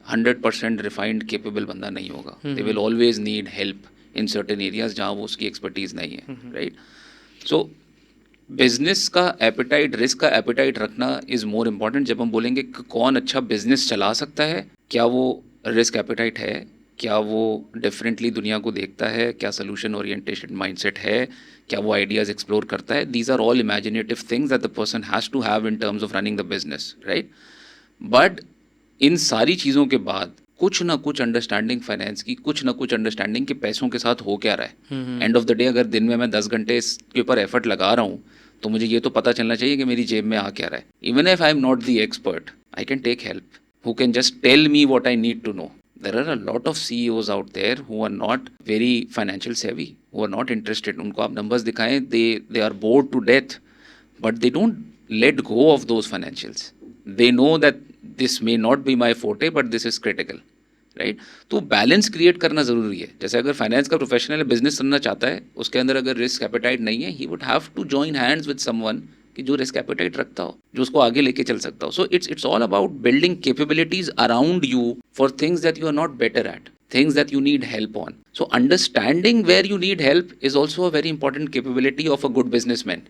100% रिफाइंड केपेबल बंदा नहीं होगा. दे will always need help in certain areas जहाँ वो उसकी एक्सपर्टीज़ नहीं है, राइट? सो बिजनेस का एपेटाइट, रिस्क का एपेटाइट रखना इज़ मोर इम्पॉर्टेंट. जब हम बोलेंगे कि कौन अच्छा बिजनेस चला सकता है, क्या वो रिस्क एपेटाइट है, क्या वो डिफरेंटली दुनिया को देखता है, क्या सोल्यूशन ओरिएंटेशन माइंडसेट है, क्या वो आइडियाज़ एक्सप्लोर करता है, these are all imaginative things that the person has to have in terms of running the business, right? But इन सारी चीज़ों के बाद कुछ ना कुछ अंडरस्टैंडिंग फाइनेंस की, कुछ ना कुछ अंडरस्टैंडिंग कि पैसों के साथ हो क्या रहा है. एंड ऑफ द डे अगर दिन में मैं 10 घंटे इसके ऊपर एफर्ट लगा रहा हूँ तो मुझे ये तो पता चलना चाहिए कि मेरी जेब में आ क्या रहा है. Even if I am not the expert, I can take help who can just tell me what I need to know. There are a lot of CEOs out there who are not very financial savvy, who are not interested. उनको आप numbers दिखाएं, they are bored to death, but they don't let go of those financials. They know that this may not be my forte, but this is critical, right? तो balance create करना ज़रूरी है. जैसे अगर finance का professional business करना चाहता है, उसके अंदर अगर रिस्क एपेटाइट नहीं है, he would have to join hands with someone कि जो रिस्क एपेटाइट रखता हो, जो उसको आगे लेके चल सकता हो. So it's all about building capabilities around you for things that you are not better at, things that you need help on. So understanding where you need help is also a very important capability of a good businessman.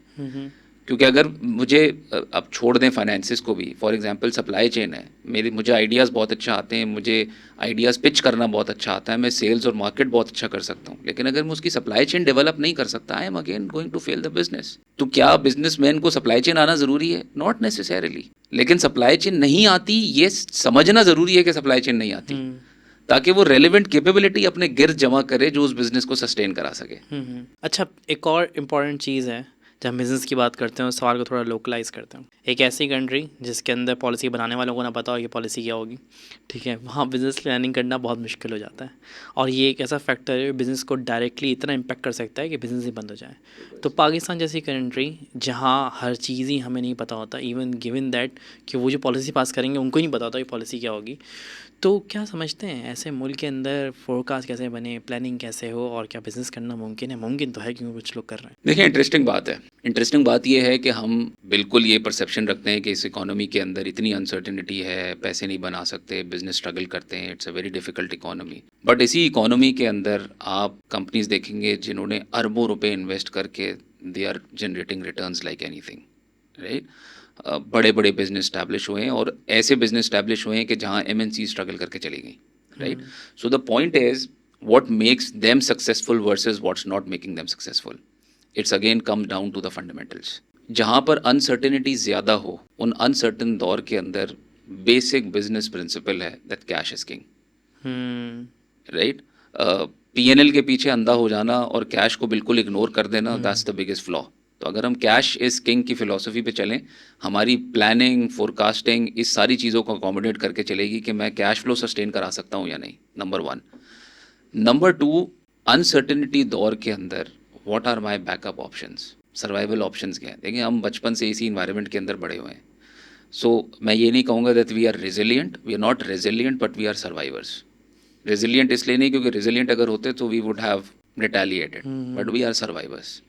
क्योंकि अगर मुझे अब छोड़ दें finances को भी, for example supply chain है, मुझे आइडियाज़ बहुत अच्छा आते हैं, मुझे आइडियाज़ पिच करना बहुत अच्छा आता है, मैं सेल्स और मार्केट बहुत अच्छा कर सकता हूँ, लेकिन अगर मैं उसकी सप्लाई चेन डेवलप नहीं कर सकता, I am again going to fail the business. तो क्या बिजनेसमैन को सप्लाई चेन आना ज़रूरी है? Not necessarily. लेकिन सप्लाई चेन नहीं आती ये समझना ज़रूरी है कि सप्लाई चेन नहीं आती, ताकि वो रेलिवेंट कैपेबिलिटी अपने गिर्द जमा करे जो उस बिज़नेस को सस्टेन करा सके. अच्छा, एक और इम्पॉर्टेंट चीज़ है जब हम बिज़नेस की बात करते हैं, उस सवाल को थोड़ा लोकलाइज करते हैं. एक ऐसी कंट्री जिसके अंदर पॉलिसी बनाने वालों को ना पता हो कि पॉलिसी क्या होगी, ठीक है, वहाँ बिज़नेस प्लानिंग करना बहुत मुश्किल हो जाता है. और ये एक ऐसा फैक्टर है बिज़नेस को डायरेक्टली इतना इम्पैक्ट कर सकता है कि बिज़नेस ही बंद हो जाए. तो पाकिस्तान जैसी कंट्री जहाँ हर चीज़ ही हमें नहीं पता होता, इवन गिवन दैट कि वो जो पॉलिसी पास करेंगे उनको ही नहीं पता होता कि पॉलिसी क्या होगी, तो क्या समझते हैं ऐसे मुल्क के अंदर फोरकास्ट कैसे बने, प्लानिंग कैसे हो, और क्या बिज़नेस करना मुमकिन है? मुमकिन तो है क्योंकि कुछ लोग कर रहे हैं. देखिए इंटरेस्टिंग बात है. इंटरेस्टिंग बात यह है कि हम बिल्कुल ये परसेप्शन रखते हैं कि इस इकोनॉमी के अंदर इतनी अनसर्टेनिटी है, पैसे नहीं बना सकते, बिजनेस स्ट्रगल करते हैं, it's a very difficult economy. But इसी इकोनॉमी के अंदर आप कंपनीज देखेंगे जिन्होंने अरबों रुपए इन्वेस्ट करके they are generating returns like anything, right? बड़े बड़े बिजनेस स्टैब्लिश हुए हैं, और ऐसे बिजनेस स्टैब्लिश हुए हैं कि जहाँ MNC स्ट्रगल करके चली गई, right? So the point is what makes them successful versus what's not making them successful. It's again come down to the fundamentals. जहाँ पर अनसर्टेनिटी ज़्यादा हो, उन अनसर्टन दौर के अंदर बेसिक बिजनेस प्रिंसिपल है that cash is king, right? PNL के पीछे अंधा हो जाना और कैश को बिल्कुल इग्नोर कर देना, दैट्स द बिगेस्ट फ्लॉ. तो अगर हम कैश इज किंग की फिलॉसफी पे चलें, हमारी प्लानिंग, फोरकास्टिंग इस सारी चीज़ों को अकोमोडेट करके चलेगी कि मैं कैश फ्लो सस्टेन करा सकता हूँ या नहीं, नंबर 1। नंबर 2, अनसर्टेनिटी दौर के अंदर what are my backup options, survival options क्या हैं। देखिए, हम बचपन से इसी इन्वायरमेंट के अंदर बड़े हुए हैं। सो मैं ये नहीं कहूँगा that we are resilient, we are not resilient but we are survivors. Resilient इसलिए नहीं क्योंकि रेजिलियंट अगर होते तो we would have retaliated, but we are survivors.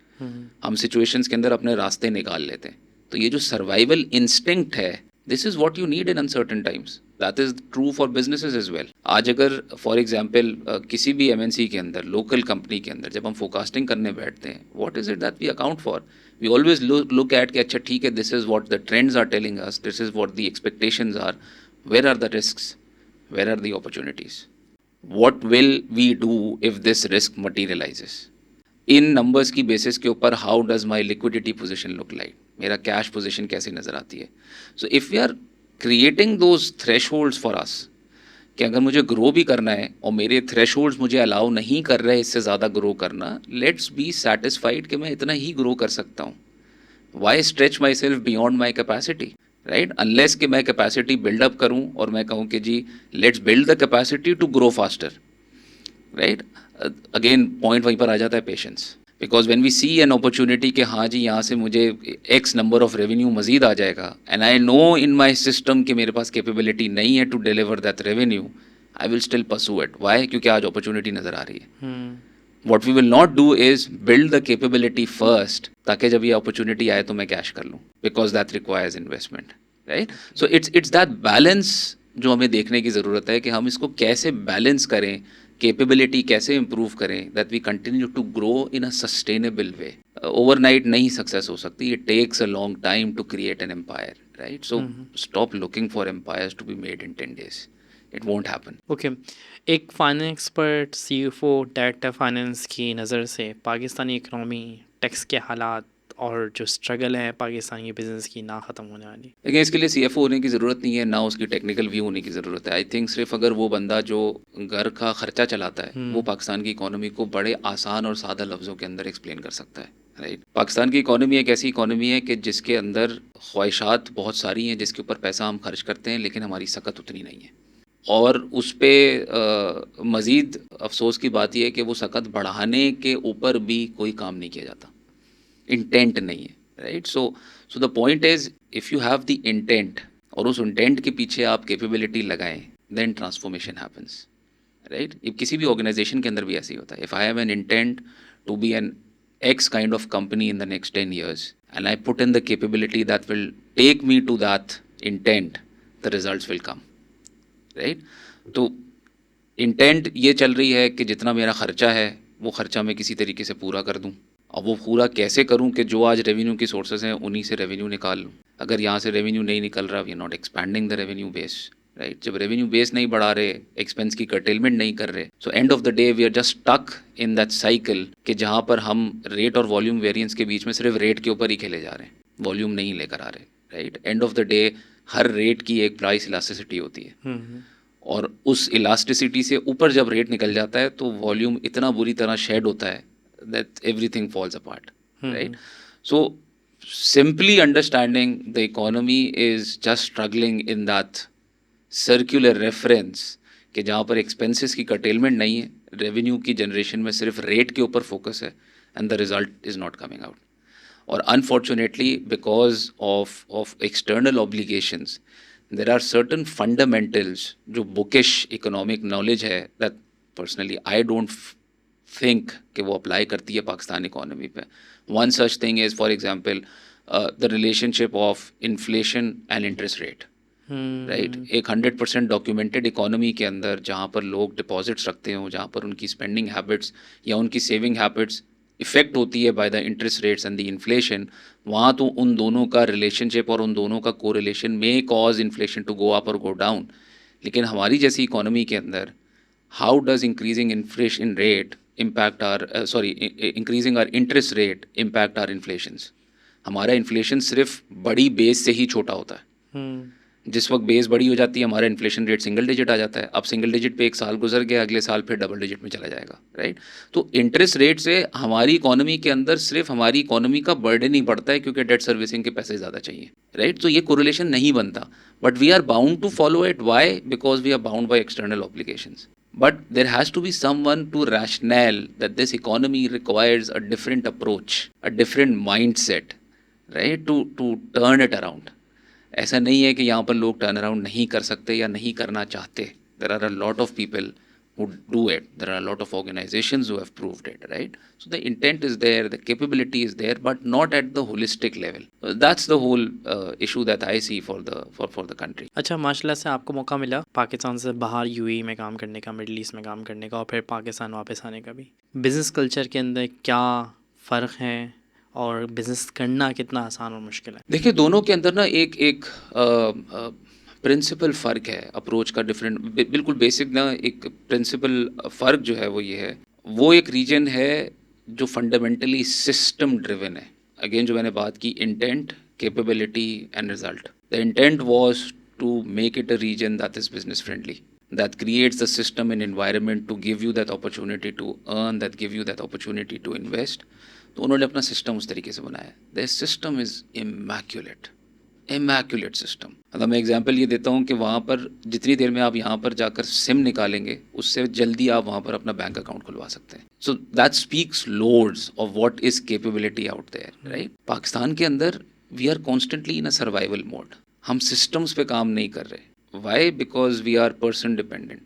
हम सिचुएशंस के अंदर अपने रास्ते निकाल लेते हैं। तो ये जो सर्वाइवल इंस्टिंक्ट है, this is what you need in uncertain times. That is true for businesses as well. आज अगर फॉर एग्जांपल किसी भी एमएनसी के अंदर, लोकल कंपनी के अंदर जब हम फोरकास्टिंग करने बैठते हैं, what is it that we account for? We always look at कि अच्छा ठीक है, this is what the trends are telling us, this is what the expectations are, where are the risks, where are the opportunities, what will we do if this risk materializes? इन numbers की basis के ऊपर how does my liquidity position look like, मेरा cash position कैसी नज़र आती है। So if we are creating those thresholds for us, कि अगर मुझे ग्रो भी करना है और मेरे थ्रेश होल्ड्स मुझे अलाउ नहीं कर रहे इससे ज़्यादा ग्रो करना, लेट्स बी सेटिस्फाइड कि मैं इतना ही ग्रो कर सकता हूँ। Why stretch myself beyond my capacity, right? Unless कि मैं कैपेसिटी बिल्डअप करूं और मैं कहूं कि जी let's build the capacity to grow faster, right? Again point वहीं पर आ जाता है, patience. Because when we see an opportunity कि हाँ जी यहाँ से मुझे एक्स नंबर ऑफ रेवेन्यू मजीद आ जाएगा, and I know in my system कि मेरे पास कैपेबिलिटी नहीं है to deliver that revenue, I will still pursue it. Why? क्योंकि आज अपॉर्चुनिटी नज़र आ रही है। What we will not do is build the capability first, ताकि जब ये opportunity आए तो मैं कैश कर लूँ, because that requires investment, right? So it's that balance जो हमें देखने की ज़रूरत है कि हम इसको कैसे बैलेंस करें, capability कैसे improve करें, that we continue to grow in a sustainable way. Overnight नहीं success हो सकती, it takes a long time to create an empire, right? So stop looking for empires to be made in 10 days. It won't happen. Okay, एक finance expert, CFO, director finance की नज़र से Pakistani economy, tax के हालात और जो struggle है Pakistani business की ना ख़त्म होने वाली। लेकिन इसके लिए सीएफओ होने की ज़रूरत नहीं है, ना उसकी टेक्निकल व्यू होने की ज़रूरत है। आई थिंक सिर्फ अगर वो बंदा जो घर का खर्चा चलाता है वो पाकिस्तान की इकोनॉमी को बड़े आसान और सादा लफ्ज़ों के अंदर एक्सप्लेन कर सकता है, राइट? पाकिस्तान की इकोनॉमी एक ऐसी इकोनॉमी है कि जिसके अंदर ख्वाहिशात बहुत सारी हैं, जिसके ऊपर पैसा हम खर्च करते हैं, लेकिन हमारी सकत उतनी नहीं है। और उस पर मज़ीद अफसोस की बात यह है कि वो सकत बढ़ाने के ऊपर भी कोई काम नहीं किया जाता, इंटेंट नहीं है, right? So the point is if you have the intent और उस इंटेंट के पीछे आप कैपेबिलिटी लगाएं, देन ट्रांसफॉर्मेशन हैपन्स, राइट? ये किसी भी ऑर्गेनाइजेशन के अंदर भी ऐसे ही होता है। If I have an intent to be an X kind of company in the next 10 years and I put in the capability that will take me to that intent, the results will come, right? तो intent ये चल रही है कि जितना मेरा ख़र्चा है वो ख़र्चा मैं किसी तरीके से पूरा कर दूं। अब वो पूरा कैसे करूं कि जो आज रेवेन्यू की सोर्सेज हैं उन्हीं से रेवेन्यू निकाल लूं। अगर यहाँ से रेवेन्यू नहीं निकल रहा, we are not expanding the revenue base, right? जब रेवेन्यू बेस नहीं बढ़ा रहे, एक्सपेंस की कर्टेलमेंट नहीं कर रहे, so end of the day we are just stuck in that cycle कि जहाँ पर हम रेट और वॉल्यूम वेरिएंस के बीच में सिर्फ रेट के ऊपर ही खेले जा रहे हैं, वॉल्यूम नहीं लेकर आ रहे, right? And of the day her rate की एक प्राइस इलास्टिसिटी होती है, और उस इलास्टिसिटी से ऊपर जब रेट निकल जाता है तो वॉल्यूम इतना बुरी तरह शेड होता है that everything falls apart, right? So simply understanding the economy is just struggling in that circular reference कि जहाँ पर एक्सपेंसेस की कर्टेलमेंट नहीं है, रेवेन्यू की जनरेशन में सिर्फ रेट के ऊपर फोकस है, and the result is not coming out. और unfortunately because of external obligations there are certain fundamentals जो बुकिश इकोनॉमिक नॉलेज है that personally I don't think कि वो अप्लाई करती है पाकिस्तान इकोनॉमी पे। One such thing is for example the relationship of inflation and interest rate, right? एक 100% documented economy के अंदर जहाँ पर लोग डिपॉजिट्स रखते हों, जहाँ पर उनकी स्पेंडिंग हैबिट्स या उनकी सेविंग हैबिट्स इफ़ेक्ट होती है by the interest rates and the inflation, वहाँ तो उन दोनों का रिलेशनशिप और उन दोनों का कोरिलेशन में cause inflation to go up और गो डाउन। लेकिन हमारी जैसी इकोनॉमी के अंदर how does increasing inflation rate impact or increasing or interest rate impact or inflations? हमारा इन्फ्लेशन सिर्फ बड़ी बेस से ही छोटा होता है। जिस वक्त बेस बड़ी हो जाती है हमारा इन्फ्लेशन रेट सिंगल डिजिट आ जाता है। अब सिंगल डिजिट पे एक साल गुजर गया, अगले साल फिर डबल डिजिट में चला जाएगा, राइट। तो इंटरेस्ट रेट से हमारी इकोनॉमी के अंदर सिर्फ हमारी इकोनॉमी का बर्डन ही बढ़ता है, क्योंकि डेट सर्विसिंग के पैसे ज़्यादा चाहिए, राइट। तो ये कोरिलेशन नहीं बनता, but we are bound to follow it. Why? Because we are bound by external obligations. But there has to be someone to rationale that this economy requires a different approach, a different mindset, right, to turn it around. ऐसा नहीं है कि यहाँ पर लोग turn around नहीं कर सकते या नहीं करना चाहते. There are a lot of people who do it. There are a lot of organizations who have proved it, right? So the intent is there, the capability is there, but not at the holistic level. That's the whole issue that I see for the country. अच्छा, माशाल्लाह से आपको मौका मिला पाकिस्तान से बाहर UAE में काम करने का, मिडल ईस्ट में काम करने का और फिर पाकिस्तान वापस आने का भी. बिज़नेस कल्चर के अंदर क्या फ़र्क है और बिज़नेस करना कितना आसान और मुश्किल है? देखिए, दोनों के अंदर ना एक प्रिंसिपल फ़र्क है, अप्रोच का डिफरेंट. बिल्कुल बेसिक ना एक प्रिंसिपल फ़र्क जो है वो ये है, वो एक रीजन है जो फंडामेंटली सिस्टम ड्रिवन है. अगेन जो मैंने बात की, intent, capability and result. The intent was to make it a reason that is business friendly, that creates the system and environment to give you that opportunity to earn, that give you that opportunity to invest. तो उन्होंने अपना system उस तरीके से बनाया. The system is immaculate system. मतलब मैं example ये देता हूँ कि वहाँ पर जितनी देर में आप यहाँ पर जाकर सिम निकालेंगे, उससे जल्दी आप वहाँ पर अपना बैंक अकाउंट खुलवा सकते हैं. So that speaks loads of what is capability out there, right. Pakistan के अंदर we are constantly in a survival mode. हम सिस्टम्स पे काम नहीं कर रहे. Why? Because we are person dependent.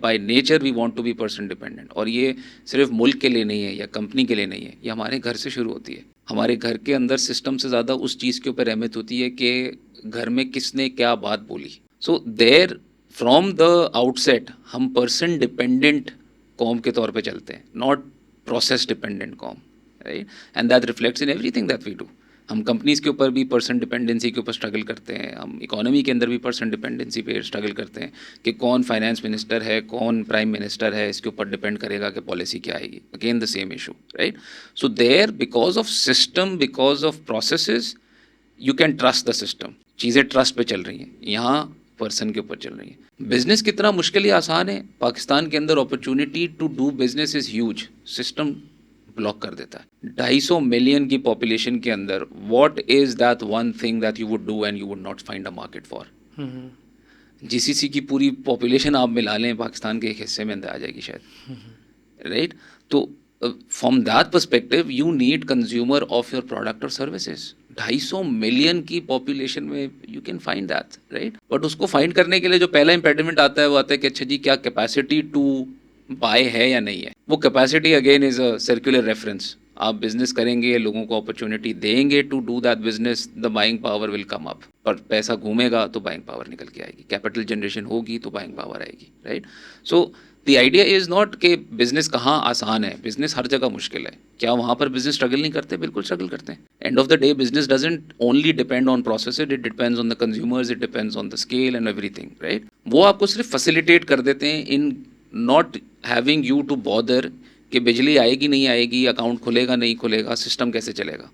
By nature we want to be person dependent. और ये सिर्फ मुल्क के लिए नहीं है या कंपनी के लिए नहीं है, ये हमारे घर से शुरू होती है. हमारे घर के अंदर सिस्टम से ज़्यादा उस चीज़ के ऊपर अहमियत होती है कि घर में किसने क्या बात बोली. So there from the outset हम पर्सन डिपेंडेंट कॉम के तौर पे चलते हैं, नॉट प्रोसेस डिपेंडेंट कॉम, right. And that reflects in everything that we do. हम कंपनीज़ के ऊपर भी पर्सन डिपेंडेंसी के ऊपर स्ट्रगल करते हैं, हम इकोनॉमी के अंदर भी पर्सन डिपेंडेंसी पे स्ट्रगल करते हैं कि कौन फाइनेंस मिनिस्टर है, कौन प्राइम मिनिस्टर है, इसके ऊपर डिपेंड करेगा कि पॉलिसी क्या आएगी. Again the same issue, right. So there because of system, because of processes, you can trust the system. चीज़ें ट्रस्ट पे चल रही हैं, यहाँ पर्सन के ऊपर चल रही हैं. बिजनेस कितना मुश्किल या आसान है? पाकिस्तान के अंदर opportunity to do business is huge. System block कर देता है. 250 मिलियन की पॉपुलेशन के अंदर what is that one thing that you would do and you would not find a market for. GCC की पूरी पॉपुलेशन आप मिला लें, पाकिस्तान के एक हिस्से में अंदर आ जाएगी शायद, राइट. तो from that perspective you need consumer of your product और सर्विसेज. 250 मिलियन की पॉपुलेशन में you can find that, right. But उसको फाइंड करने के लिए जो पहला इंपेडिमेंट आता है वो आता है कि अच्छा जी, क्या कैपेसिटी टू बाय है या नहीं है. वो capacity again is a circular reference. आप बिजनेस करेंगे, लोगों को अपॉर्चुनिटी देंगे to do that business, the buying power will come up. पर पैसा घूमेगा तो बाइंग पावर निकल के आएगी, कैपिटल जनरेशन होगी तो बाइंग पावर आएगी, right. So the idea is not कि बिजनेस कहाँ आसान है. बिजनेस हर जगह मुश्किल है. क्या वहाँ पर बिजनेस स्ट्रगल नहीं करते? बिल्कुल स्ट्रगल करते हैं. End of the day business doesn't only depend on process, it depends on the consumers, it depends on the scale and everything, right. वो आपको सिर्फ फैसिलिटेट कर देते हैं in not having you to bother कि बिजली आएगी नहीं आएगी, अकाउंट खुलेगा नहीं खुलेगा, सिस्टम कैसे चलेगा,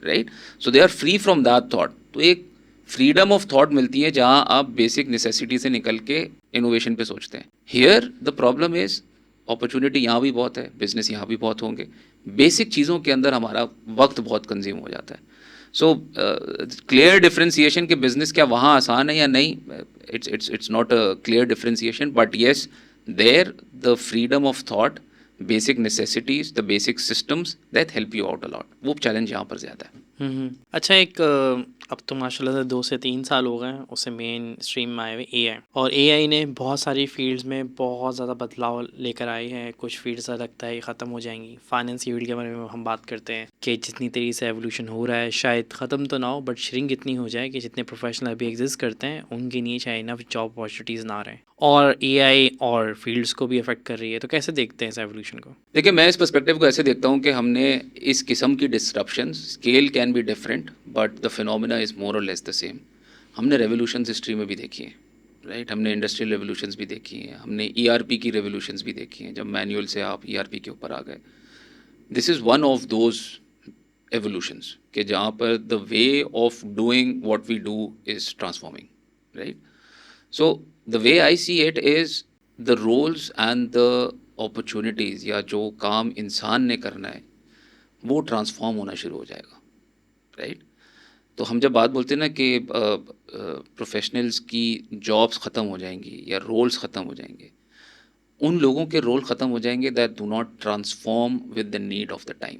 right. So they are free from that thought. तो एक फ्रीडम ऑफ थॉट मिलती है जहाँ आप बेसिक नेसेसिटी से निकल के इनोवेशन पे सोचते हैं. Here the problem is opportunity यहाँ भी बहुत है, बिजनेस यहाँ भी बहुत होंगे, बेसिक चीज़ों के अंदर हमारा वक्त बहुत कंज्यूम हो जाता है. सो क्लियर डिफ्रेंसिएशन के बिजनेस क्या वहाँ आसान है या नहीं, it's not a clear differentiation. But yes, there the freedom of thought, basic necessities, the basic systems that help you out a lot. वो चैलेंज यहाँ पर ज़्यादा है. अच्छा, एक अब तो माशाल्लाह से 2 से 3 साल हो गए हैं उससे मेन स्ट्रीम में आए हुए एआई, और एआई ने बहुत सारी फील्ड्स में बहुत ज़्यादा बदलाव लेकर आई है. कुछ फील्ड्स ऐसा लगता है ख़त्म हो जाएंगी. फाइनेंस की फील्ड के बारे में हम बात करते हैं कि जितनी तेज़ी से एवोल्यूशन हो रहा है शायद ख़त्म तो ना हो, बट श्रिंक इतनी हो जाए कि जितने प्रोफेशनल अभी एग्जिस्ट करते हैं उनके लिए शायद इनफ जॉब अपॉर्चुनिटीज़ ना रहें, और एआई और फील्ड्स को भी अफेक्ट कर रही है. तो कैसे देखते हैं इस एवोल्यूशन को? देखिए, मैं इस पर्सपेक्टिव को ऐसे देखता हूँ कि हमने इस किस्म की disruption, scale can be different but the phenomena is more और लेस द सेम. हमने रेवोल्यूशन हिस्ट्री में भी देखी है, राइट. हमने इंडस्ट्रियल रेवोल्यूशंस भी देखी हैं, हमने ईआरपी की रेवोल्यूशंस भी देखी हैं, जब मैनुअल से आप ईआरपी के ऊपर आ गए. This is one of those evolutions कि जहाँ पर the way of doing what we do is transforming, right? So the way I see it is the roles and the opportunities या जो काम इंसान ने करना है वो ट्रांसफॉर्म होना शुरू हो जाएगा, राइट? तो हम जब बात बोलते हैं ना कि प्रोफेशनल्स की जॉब्स ख़त्म हो जाएंगी या रोल्स ख़त्म हो जाएंगे, उन लोगों के रोल ख़त्म हो जाएंगे that do not transform with the need of the time,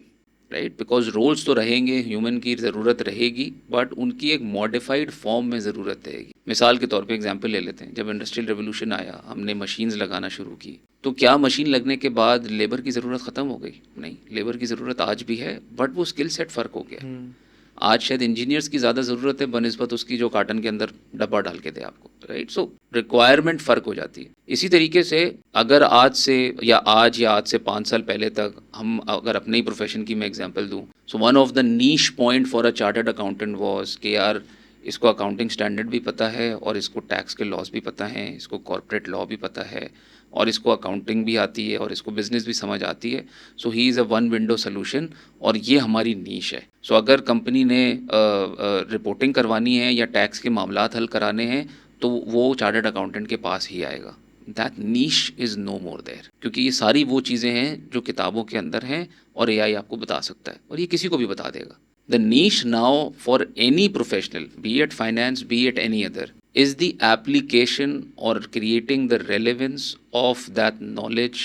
right? Because roles तो रहेंगे, ह्यूमन की ज़रूरत रहेगी, बट उनकी एक मॉडिफाइड फॉर्म में ज़रूरत रहेगी। मिसाल के तौर पे एग्जांपल ले लेते हैं, जब इंडस्ट्रियल रेवोल्यूशन आया, हमने मशीन्स लगाना शुरू की, तो क्या मशीन लगने के बाद लेबर की ज़रूरत ख़त्म हो गई? नहीं, लेबर की ज़रूरत आज भी है, बट वो स्किल सेट फ़र्क हो गया। आज शायद इंजीनियर्स की ज़्यादा ज़रूरत है बनस्बत उसकी जो कार्टन के अंदर डब्बा डाल के दे आपको, राइट? सो रिक्वायरमेंट फ़र्क हो जाती है। इसी तरीके से अगर आज से या आज से 5 साल पहले तक हम अगर अपने ही प्रोफेशन की मैं एग्जांपल दूं, so one of the niche point for a chartered accountant was कि यार इसको अकाउंटिंग स्टैंडर्ड भी पता है और इसको टैक्स के लॉज भी पता हैं, इसको कॉर्पोरेट लॉ भी पता है और इसको अकाउंटिंग भी आती है और इसको बिजनेस भी समझ आती है। So he is a one window solution और ये हमारी नीश है। सो अगर कंपनी ने रिपोर्टिंग करवानी है या टैक्स के मामलात हल कराने हैं तो वो चार्टर्ड अकाउंटेंट के पास ही आएगा। That niche is no more there, क्योंकि ये सारी वो चीज़ें हैं जो किताबों के अंदर हैं और एआई आपको बता सकता है और ये किसी को भी बता देगा। The niche now for any professional, be it finance, be it any other, is the application or creating the relevance of that knowledge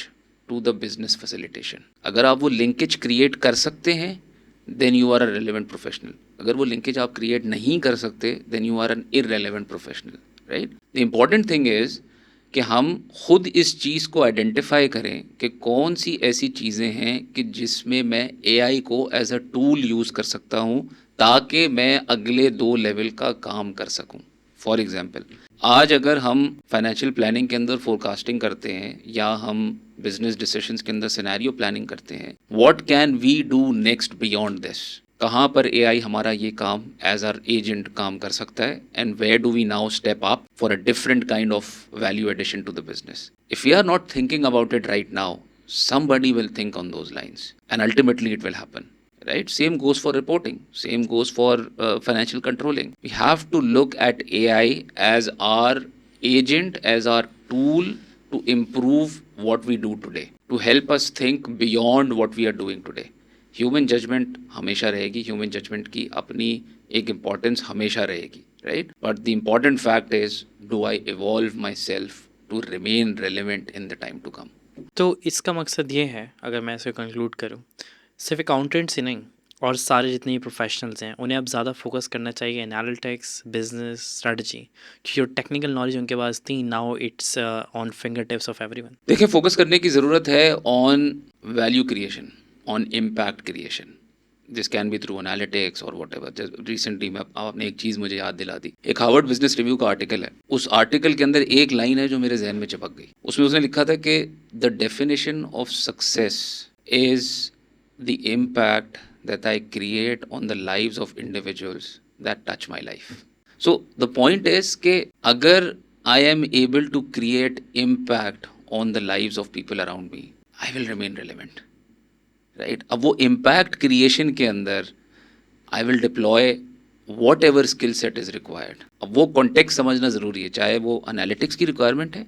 to the business facilitation. अगर आप वो linkage create कर सकते हैं, then you are a relevant professional. अगर वो linkage आप create नहीं कर सकते, then you are an irrelevant professional, right? The important thing is कि हम खुद इस चीज़ को आइडेंटिफाई करें कि कौन सी ऐसी चीज़ें हैं कि जिसमें मैं एआई को एज अ टूल यूज़ कर सकता हूँ ताकि मैं अगले 2 लेवल का काम कर सकूँ। फॉर एग्जांपल, आज अगर हम फाइनेंशियल प्लानिंग के अंदर फोरकास्टिंग करते हैं या हम बिजनेस डिसीजंस के अंदर सिनेरियो प्लानिंग करते हैं, what can we do next beyond this? कहाँ पर एआई हमारा ये काम एज आर एजेंट काम कर सकता है and where do we now step up for a different kind of value addition to the business? If you are not thinking about it right now, somebody will think on those lines and ultimately it will happen, right? Same goes for reporting, same goes for financial controlling. We have to look at AI as our agent, as our tool to improve what we do today, to help us think beyond what we are doing today. Human judgement हमेशा रहेगी, human judgement की अपनी एक importance हमेशा रहेगी, right? But the important fact is, do I evolve myself to remain relevant in the time to come? तो इसका मकसद ये है, अगर मैं इसे कंक्लूड करूँ, सिर्फ अकाउंटेंट्स ही नहीं और सारे जितने भी प्रोफेशनल्स हैं उन्हें अब ज़्यादा फोकस करना चाहिए एनालिटिक्स, बिजनेस स्ट्रेटजी, क्योंकि जो टेक्निकल नॉलेज उनके पास थी, now it's on finger tips of everyone. देखिए, फोकस करने की ज़रूरत है on value creation, on impact creation. This can be through analytics और वट एवर। रिसेंटली में आपने एक चीज़ मुझे याद दिला दी, एक हार्वर्ड बिजनेस रिव्यू का आर्टिकल है, उस आर्टिकल के अंदर एक लाइन है जो मेरे जहन में चिपक गई। उसमें उसने लिखा था कि the definition of success is the impact that I create on the lives of individuals that touch my life. So the point is कि अगर I am able to create impact on the lives of people around me, I will remain relevant, right? अब वो impact creation के अंदर I will deploy whatever skill set is required. अब वो context समझना ज़रूरी है, चाहे वो एनालिटिक्स की रिक्वायरमेंट है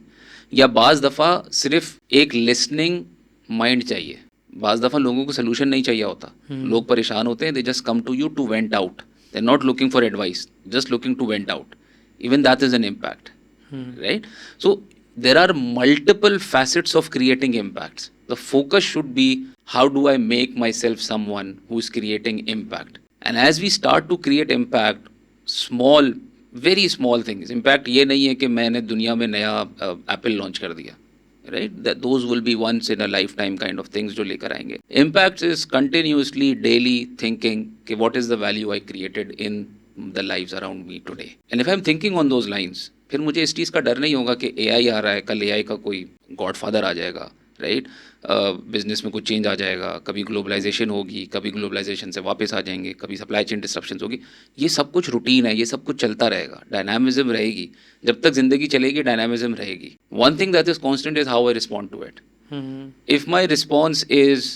या बाज़ दफ़ा सिर्फ एक लिसनिंग माइंड चाहिए। बाज़ दफ़ा लोगों को सोल्यूशन नहीं चाहिए होता, लोग परेशान होते हैं, they just come to you to vent out, they are not looking for advice, just looking to vent out. Even that is an impact, right? So there are multiple facets of creating impacts. The focus should be, how do I make myself someone who is creating impact? And as we start to create impact, small, very small things. Impact ये नहीं है कि मैंने दुनिया में नया Apple launch कर दिया, right? That those will be once in a lifetime kind of things जो लेकर आएंगे. Impact is continuously, daily thinking कि what is the value I created in the lives around me today. And if I'm thinking on those lines, फिर मुझे इस चीज़ का डर नहीं होगा कि एआई आ रहा है, कल एआई का कोई गॉडफादर आ जाएगा, राइट? बिजनेस में कुछ चेंज आ जाएगा, कभी ग्लोबलाइजेशन होगी, कभी ग्लोबलाइजेशन से वापस आ जाएंगे, कभी सप्लाई चेन डिस्ट्रप्शंस होगी। ये सब कुछ रूटीन है, ये सब कुछ चलता रहेगा, डायनामिज्म रहेगी, जब तक जिंदगी चलेगी डायनामिज्म रहेगी। One thing that is constant is how I respond to it. If my response is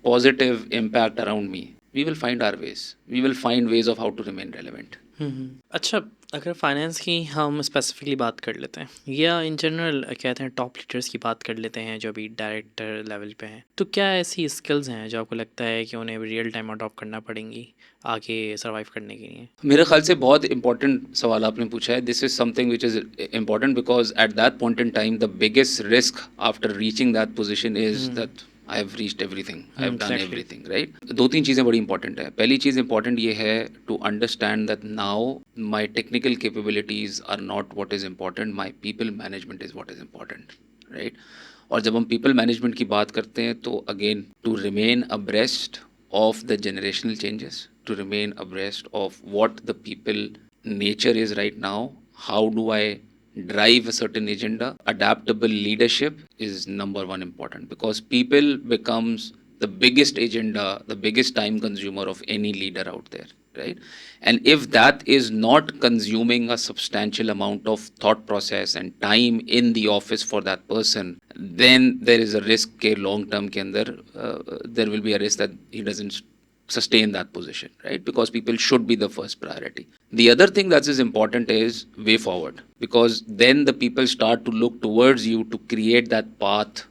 positive impact around me, we will find our ways. We will find ways of how to remain relevant. अच्छा, अगर finance की हम specifically बात कर लेते हैं या in general कहते हैं टॉप लीडर्स की बात कर लेते हैं जो अभी डायरेक्टर लेवल पे हैं, तो क्या ऐसी स्किल्स हैं जो आपको लगता है कि उन्हें रियल टाइम अडॉप्ट करना पड़ेंगी आगे सर्वाइव करने के लिए? मेरे ख्याल से बहुत इंपॉर्टेंट सवाल आपने पूछा है. This is something which is important because at that point in time the biggest risk after reaching that position is that I have reached everything, I have done Exactly. Everything, right. दो तीन चीज़ें बड़ी important है. पहली चीज़ important ये है to understand that now my technical capabilities are not what is important, my people management is what is important, right. और जब हम पीपल मैनेजमेंट की बात करते हैं तो again to remain abreast of the generational changes, to remain abreast of what the people nature is right now, how do I drive a certain agenda. Adaptable leadership is number one important because people becomes the biggest agenda, the biggest time consumer of any leader out there, right? And if that is not consuming a substantial amount of thought process and time in the office for that person, then there is a risk ke long term ke andar there will be a risk that he doesn't sustain that position, right? Because people should be the first priority. The other thing that is important is way forward, because then the people start to look towards you to create that path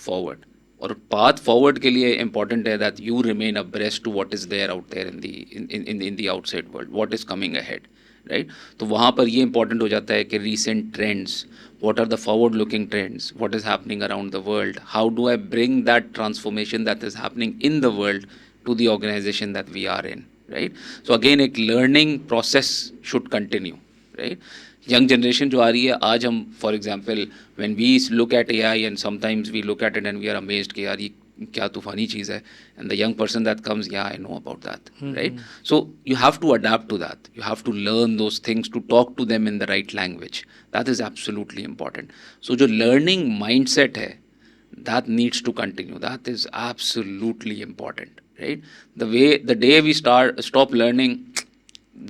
forward. और path forward के लिए important है that you remain abreast to what is there out there in the outside world, what is coming ahead, right? तो वहाँ पर ये important हो जाता है कि recent trends, what are the forward looking trends, what is happening around the world, how do I bring that transformation that is happening in the world to the organization that we are in, right? So again एक learning process should continue, right? Young generation जो आ रही है आज, हम for example when we look at AI and sometimes we look at it and we are amazed कि यार ये क्या तूफानी चीज़ है, and the young person that comes, yeah I know about that, right. So you have to adapt to that, you have to learn those things, to talk to them in the right language. That is absolutely important. So जो learning mindset है that needs to continue. That is absolutely important, right? The day we stop learning,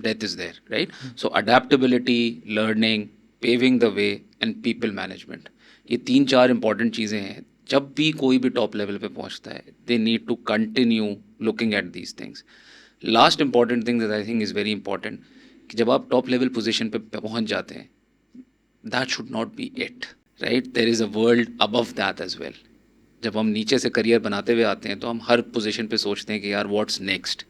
death is there, right? So adaptability, learning, paving the way and people management, ये तीन चार important चीज़ें हैं. जब भी कोई भी टॉप लेवल पे पहुंचता है, they need to continue looking at these things. Last important thing that I think is very important, कि जब आप टॉप लेवल पोजीशन पे पहुंच जाते हैं, that should not be it, right? There is a world above that as well. जब हम नीचे से करियर बनाते हुए आते हैं तो हम हर पोजीशन पे सोचते हैं कि यार व्हाट्स नेक्स्ट.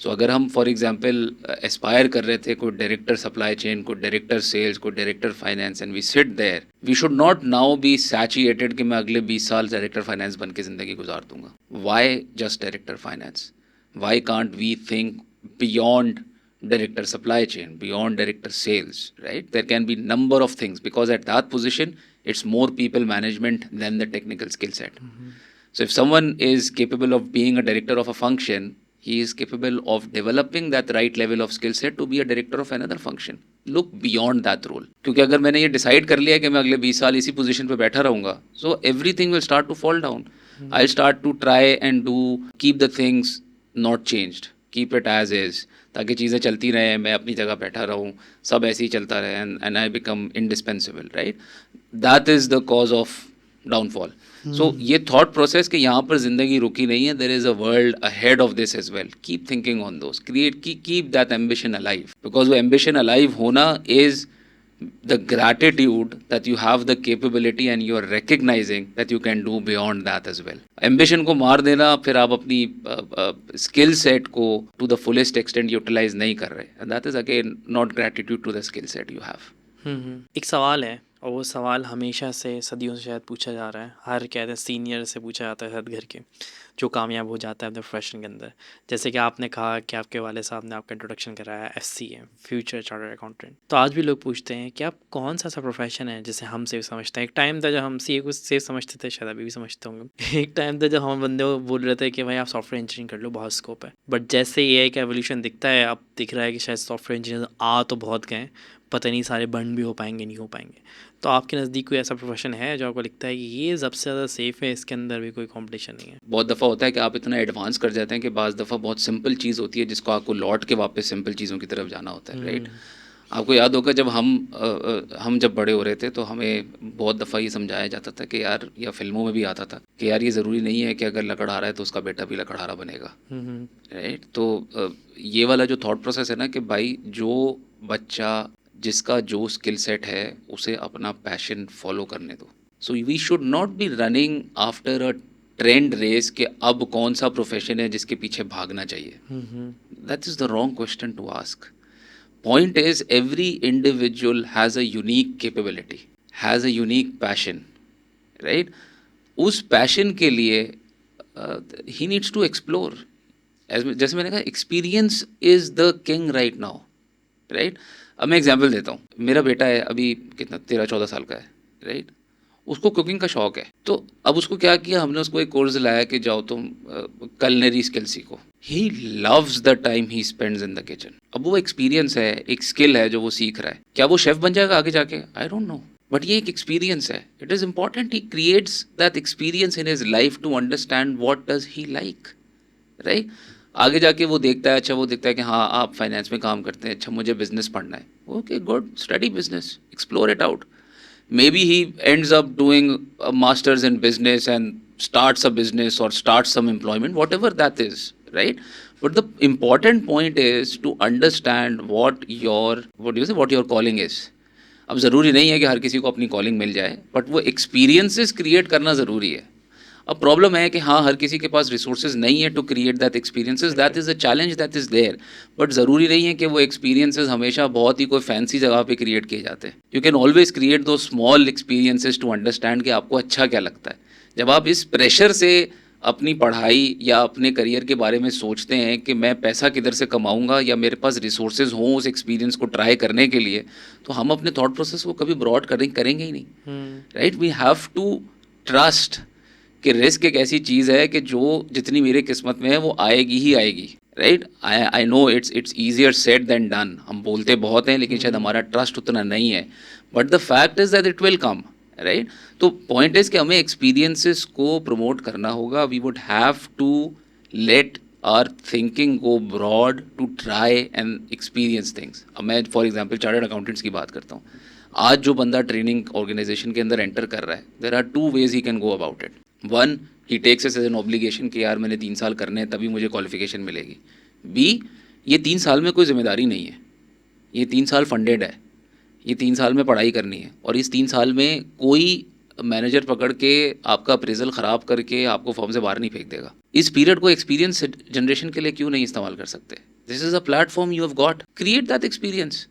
सो अगर हम फॉर एग्जांपल एस्पायर कर रहे थे कोई डायरेक्टर सप्लाई चेन, कोई डायरेक्टर सेल्स, कोई director finance, and we sit there, we should not now be saturated कि मैं अगले 20 साल डायरेक्टर फाइनेंस बन के ज़िंदगी गुजार दूंगा. Why just director finance? Why can't we think beyond director supply chain, beyond director sales, right? There can be number of things, because at that position it's more people management than the technical skill set. So if someone is capable of being a director of a function, he is capable of developing that right level of skill set to be a director of another function. Look beyond that role. क्योंकि अगर मैंने ये decide कर लिया कि मैं अगले 20 साल इसी position पे बैठा रहूँगा, so everything will start to fall down. I'll start to try and keep the things not changed, keep it as is, ताकि चीज़ें चलती रहें, मैं अपनी जगह बैठा रहूँ, सब ऐसे ही चलता रहे, and I become indispensable, right. That is the cause of downfall. So ये थॉट प्रोसेस कि यहाँ पर ज़िंदगी रुकी नहीं है, there is a world ahead of this as well. Keep thinking on those, keep that ambition alive, because वो ambition alive होना is the gratitude that you have the capability and you are recognizing that you can do beyond that as well. Ambition को मार देना, फिर आप अपनी skill set को to the fullest extent utilize नहीं कर रहे, and that is again not gratitude to the skill set you have. एक सवाल है, और वो सवाल हमेशा से सदियों से शायद पूछा जा रहा है, हर कहते हैं सीनियर से पूछा जाता है, हर घर के जो कामयाब हो जाता है अपने प्रोफेशन के अंदर. जैसे कि आपने कहा कि आपके वाले साहब ने आपका इंट्रोडक्शन कराया FCA, फ्यूचर चार्टर्ड अकाउंटेंट. तो आज भी लोग पूछते हैं कि आप कौन सा ऐसा प्रोफेशन है जिसे हम सेफ समझते हैं. एक टाइम था जब हम CA को सेफ समझते थे, शायद अभी भी समझते होंगे. एक टाइम था जब हम बंदे को बोल रहे थे कि भाई आप सॉफ्टवेयर इंजीनियरिंग कर लो, बहुत स्कोप है. बट जैसे AI का एवोल्यूशन दिखता है, अब दिख रहा है कि शायद सॉफ्टवेयर इंजीनियर आ तो बहुत गए, पता नहीं सारे बर्न भी हो पाएंगे नहीं हो पाएंगे. तो आपके नज़दीक कोई ऐसा प्रोफेशन है जो आपको लगता है कि ये सबसे ज़्यादा सेफ़ है, इसके अंदर भी कोई कंपटीशन नहीं है? बहुत दफ़ा होता है कि आप इतना एडवांस कर जाते हैं कि बाज़ दफ़ा बहुत सिंपल चीज़ होती है जिसको आपको लौट के वापस सिंपल चीज़ों की तरफ जाना होता है, राइट. आपको याद होगा जब हम जब बड़े हो रहे थे तो हमें बहुत दफ़ा ये समझाया जाता था कि यार, या फिल्मों में भी आता था कि यार ये ज़रूरी नहीं है कि अगर लकड़हारा है तो उसका बेटा भी लकड़हारा बनेगा, राइट। तो ये वाला जो थॉट प्रोसेस है ना कि भाई जो बच्चा जिसका जो स्किल सेट है उसे अपना पैशन फॉलो करने दो। So we should not be running after a trend race कि अब कौन सा प्रोफेशन है जिसके पीछे भागना चाहिए। That is the wrong question to ask. Point is, every individual has a unique capability, has a unique passion, right? उस passion के लिए he needs to explore. जैसे मैंने कहा, experience is the king right now, right? अब मैं example देता हूँ। मेरा बेटा है अभी कितना 13-14 साल का है, राइट। उसको कुकिंग का शौक है, तो अब उसको क्या किया, हमने उसको एक कोर्स दिलाया कि जाओ तुम कलनरी स्किल सीखो। He loves the time he spends in the kitchen. अब वो एक्सपीरियंस है, एक स्किल है जो वो सीख रहा है। क्या वो शेफ बन जाएगा आगे जाके? आई डोंट नो, बट ये एक एक्सपीरियंस है। It is important he creates that experience in his life to understand what does he like, right. आगे जाके वो देखता है, अच्छा वो देखता है कि हाँ आप फाइनेंस में काम करते हैं, अच्छा मुझे बिजनेस पढ़ना है, okay good, study business, explore it out. Maybe he ends up doing a master's in business and starts a business or starts some employment, whatever that is, right? But the important point is to understand what your calling is. अब ज़रूरी नहीं है कि हर किसी को अपनी calling मिल जाए, but वो एक्सपीरियंसेस क्रिएट करना ज़रूरी है। अब प्रॉब्लम है कि हाँ हर किसी के पास रिसोर्सेज नहीं है to create that experiences, that is a challenge that is there. But ज़रूरी नहीं है कि वो एक्सपीरियंसेस हमेशा बहुत ही कोई फैंसी जगह पे क्रिएट किए जाते हैं। यू कैन ऑलवेज क्रिएट दो स्मॉल एक्सपीरियंसेस टू अंडरस्टैंड कि आपको अच्छा क्या लगता है। जब आप इस प्रेशर से अपनी पढ़ाई या अपने करियर के बारे में सोचते हैं कि मैं पैसा किधर से कमाऊंगा या मेरे पास रिसोर्सेज हों उस एक्सपीरियंस को ट्राई करने के लिए, तो हम अपने थॉट प्रोसेस को कभी ब्रॉड करेंगे ही नहीं, right. We have to trust कि रिस्क एक ऐसी चीज़ है कि जो जितनी मेरे किस्मत में है वो आएगी ही आएगी, right. I know it's easier said than done. हम बोलते बहुत हैं लेकिन शायद हमारा ट्रस्ट उतना नहीं है, but the fact is that it will come, right. तो पॉइंट इज़ कि हमें एक्सपीरियंसेस को प्रमोट करना होगा। We would have to let our thinking go broad to try and experience things. अब मैं फॉर एग्जांपल चार्टर्ड अकाउंटेंट्स की बात करता हूँ। आज जो बंदा ट्रेनिंग ऑर्गेनाइजेशन के अंदर एंटर कर रहा है, there are 2 ways he can go about it. One, he takes it as an obligation कि यार मैंने 3 साल करने हैं तभी मुझे क्वालिफिकेशन मिलेगी। बी, ये 3 साल में कोई जिम्मेदारी नहीं है, ये 3 साल फंडेड है, ये 3 साल में पढ़ाई करनी है, और इस 3 साल में कोई मैनेजर पकड़ के आपका अप्रेजल ख़राब करके आपको फॉर्म से बाहर नहीं फेंक देगा। इस पीरियड को एक्सपीरियंस जनरेशन के लिए क्यों नहीं इस्तेमाल कर सकते? This is a platform you have got, create that experience,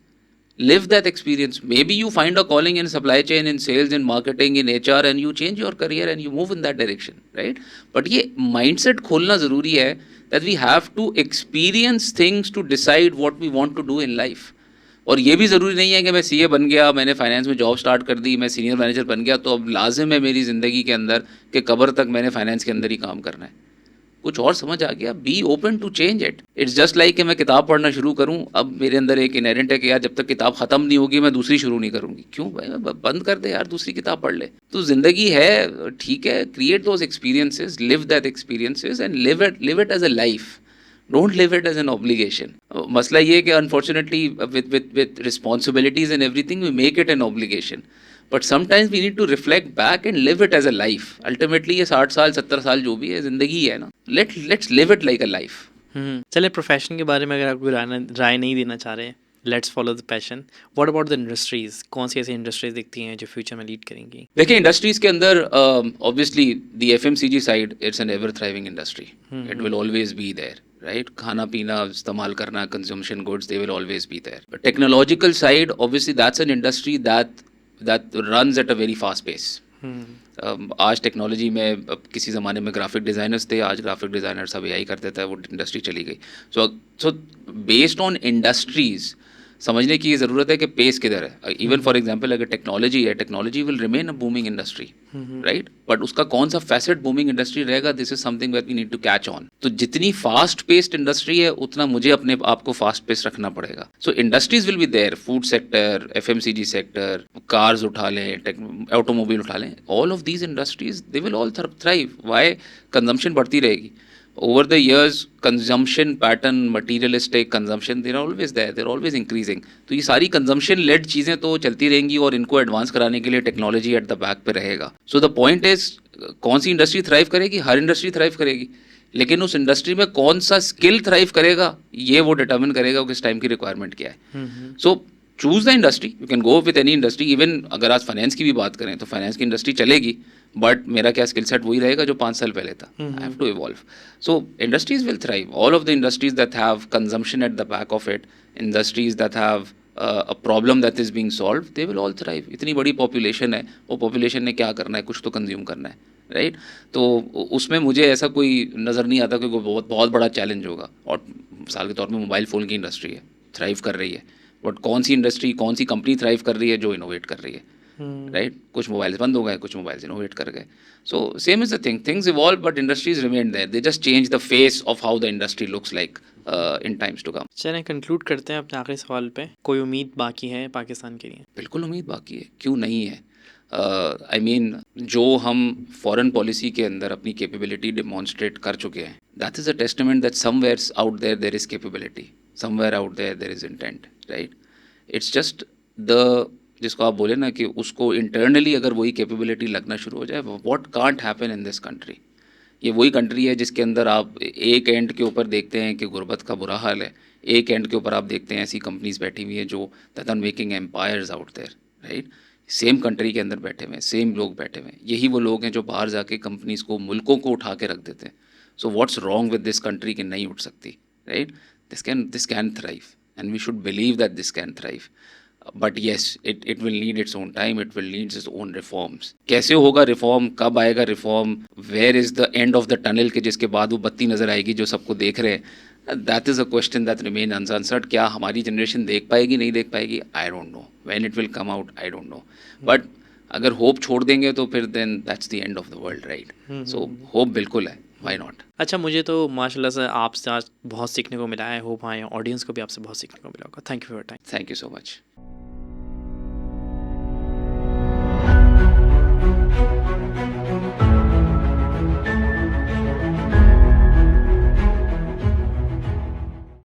live that experience. Maybe you find a calling in supply chain, in sales, in marketing, in HR, and you change your career and you move in that direction, right? But ये mindset खोलना ज़रूरी है that we have to experience things to decide what we want to do in life. और ये भी ज़रूरी नहीं है कि मैं CA बन गया, मैंने फाइनेंस में जॉब स्टार्ट कर दी, मैं सीनियर मैनेजर बन गया तो अब लाजिम है मेरी ज़िंदगी के अंदर कि कब्र तक मैंने फाइनेंस के अंदर ही काम करना है। कुछ और समझ आ गया, be open to change it. It's just like कि मैं किताब पढ़ना शुरू करूं, अब मेरे अंदर एक इनहेरेंट है कि यार जब तक किताब ख़त्म नहीं होगी मैं दूसरी शुरू नहीं करूंगी। क्यों भाई, बंद कर दे यार, दूसरी किताब पढ़ ले। तो ज़िंदगी है, ठीक है, create those experiences, live that experiences and live it as a life, don't live it as an obligation. मसला ये है कि unfortunately with responsibilities and everything we make it an obligation, but sometimes we need to reflect back and live it as a life. Ultimately ये 60 साल 70 साल जो भी है ज़िंदगी है ना, let's live it like a life. चलिए, प्रोफेशन के बारे में अगर आप कोई राय नहीं देना चाह रहे हैं, let's follow the passion. What about the industries? कौन सी ऐसी इंडस्ट्रीज दिखती हैं जो फ्यूचर में लीड करेंगी? देखिए, इंडस्ट्रीज के अंदर obviously the FMCG side, it's an ever thriving industry, it will always be there, right. खाना पीना इस्तेमाल करना, consumption goods, they will always be there. But technological side, obviously that's an industry that runs at a very fast pace. आज technology में, किसी ज़माने में graphic designers थे, आज ग्राफिक डिज़ाइनर सब AI करते थे, वो इंडस्ट्री चली गई। सो बेस्ड ऑन इंडस्ट्रीज़ समझने की ज़रूरत है कि पेस किधर है। इवन फॉर एग्जांपल अगर टेक्नोलॉजी है, technology will remain a booming industry, right, but उसका कौन सा फैसेट बूमिंग इंडस्ट्री रहेगा, this is something that we need to catch on. तो जितनी फास्ट पेस्ड इंडस्ट्री है उतना मुझे अपने आप को फास्ट पेस रखना पड़ेगा। So industries will be there, food sector, FMCG sector, cars उठा लें, ऑटोमोबाइल उठा लें, all of these industries they will all thrive. Why? Consumption बढ़ती रहेगी, over the years consumption pattern, materialistic consumption, they're always there, they're always increasing. तो ये सारी consumption led चीज़ें तो चलती रहेंगी और इनको एडवांस कराने के लिए टेक्नोलॉजी एट द बैक पे रहेगा. सो द पॉइंट इज कौन सी इंडस्ट्री थ्राइव करेगी? हर इंडस्ट्री थ्राइव करेगी, लेकिन उस इंडस्ट्री में कौन सा स्किल थ्राइव करेगा ये वो डिटर्मिन करेगा किस टाइम की रिक्वायरमेंट क्या है. So choose the industry, you can go with any industry. Even अगर आज फाइनेंस की भी बात करें तो फाइनेंस की इंडस्ट्री चलेगी, बट मेरा क्या स्किल सेट वही रहेगा जो 5 साल पहले था. I have to evolve. So industries will thrive. All of the industries that have consumption at the back of it, industries that have a problem that is being solved, they will all thrive. इतनी बड़ी population है, वो population ने क्या करना है, कुछ तो कंज्यूम करना है, राइट? तो उसमें मुझे ऐसा कोई नज़र नहीं आता कि कोई बहुत बहुत बड़ा चैलेंज होगा. और मिसाल के तौर पे मोबाइल फ़ोन की इंडस्ट्री है, थ्राइव कर रही है, बट कौन सी इंडस्ट्री, कौन सी कंपनी थ्राइव कर रही है? जो इनोवेट कर रही है, राइट? कुछ मोबाइल्स बंद हो गए, कुछ मोबाइल्स इनोवेट कर गए. So same is the thing, things evolve but industries remain there. They just change the face of how the industry looks like in times to come. चलें कंक्लूड करते हैं अपने आखिरी सवाल पे. कोई उम्मीद बाकी है पाकिस्तान के लिए? बिल्कुल उम्मीद बाकी है, क्यों नहीं है. आई मीन जो हम फॉरेन पॉलिसी के अंदर अपनी कैपेबिलिटी डिमॉन्स्ट्रेट कर चुके हैं, that is a testament that somewhere out there there is capability, somewhere out there there is intent, right? It's just the, जिसको आप बोले ना कि उसको इंटरनली अगर वही कैपेबिलिटी लगना शुरू हो जाए. What can't happen in this country. ये वही कंट्री है जिसके अंदर आप एक एंड के ऊपर देखते हैं कि गुर्बत का बुरा हाल है, एक एंड के ऊपर आप देखते हैं ऐसी कंपनीज बैठी हुई हैं जो that are making empires out there, right? Same country के अंदर बैठे हुए हैं, सेम लोग बैठे हुए हैं. यही वो लोग हैं जो बाहर जाके कंपनीज को, मुल्कों को उठा के रख देते हैं. So what's wrong with this country कि नहीं उठ सकती, right? This can thrive and we should believe that this can thrive. But yes, it will need its own time, it will need its own reforms. कैसे होगा reform, कब आएगा reform, where is the end of the tunnel के जिसके बाद वो बत्ती नज़र आएगी जो सबको देख रहे हैं, that is a question that remain unanswered. क्या हमारी जनरेशन देख पाएगी, नहीं देख पाएगी? I don't know. When it will come out, I don't know. But अगर होप छोड़ देंगे तो फिर then that's the end of the world, right? So hope बिल्कुल है, व्हाई नॉट. अच्छा, मुझे तो माशाल्लाह से आपसे आज बहुत सीखने को मिला है. होप हाँ ऑडियंस को भी आपसे बहुत सीखने को मिला होगा. Thank you for your time. Thank you so much.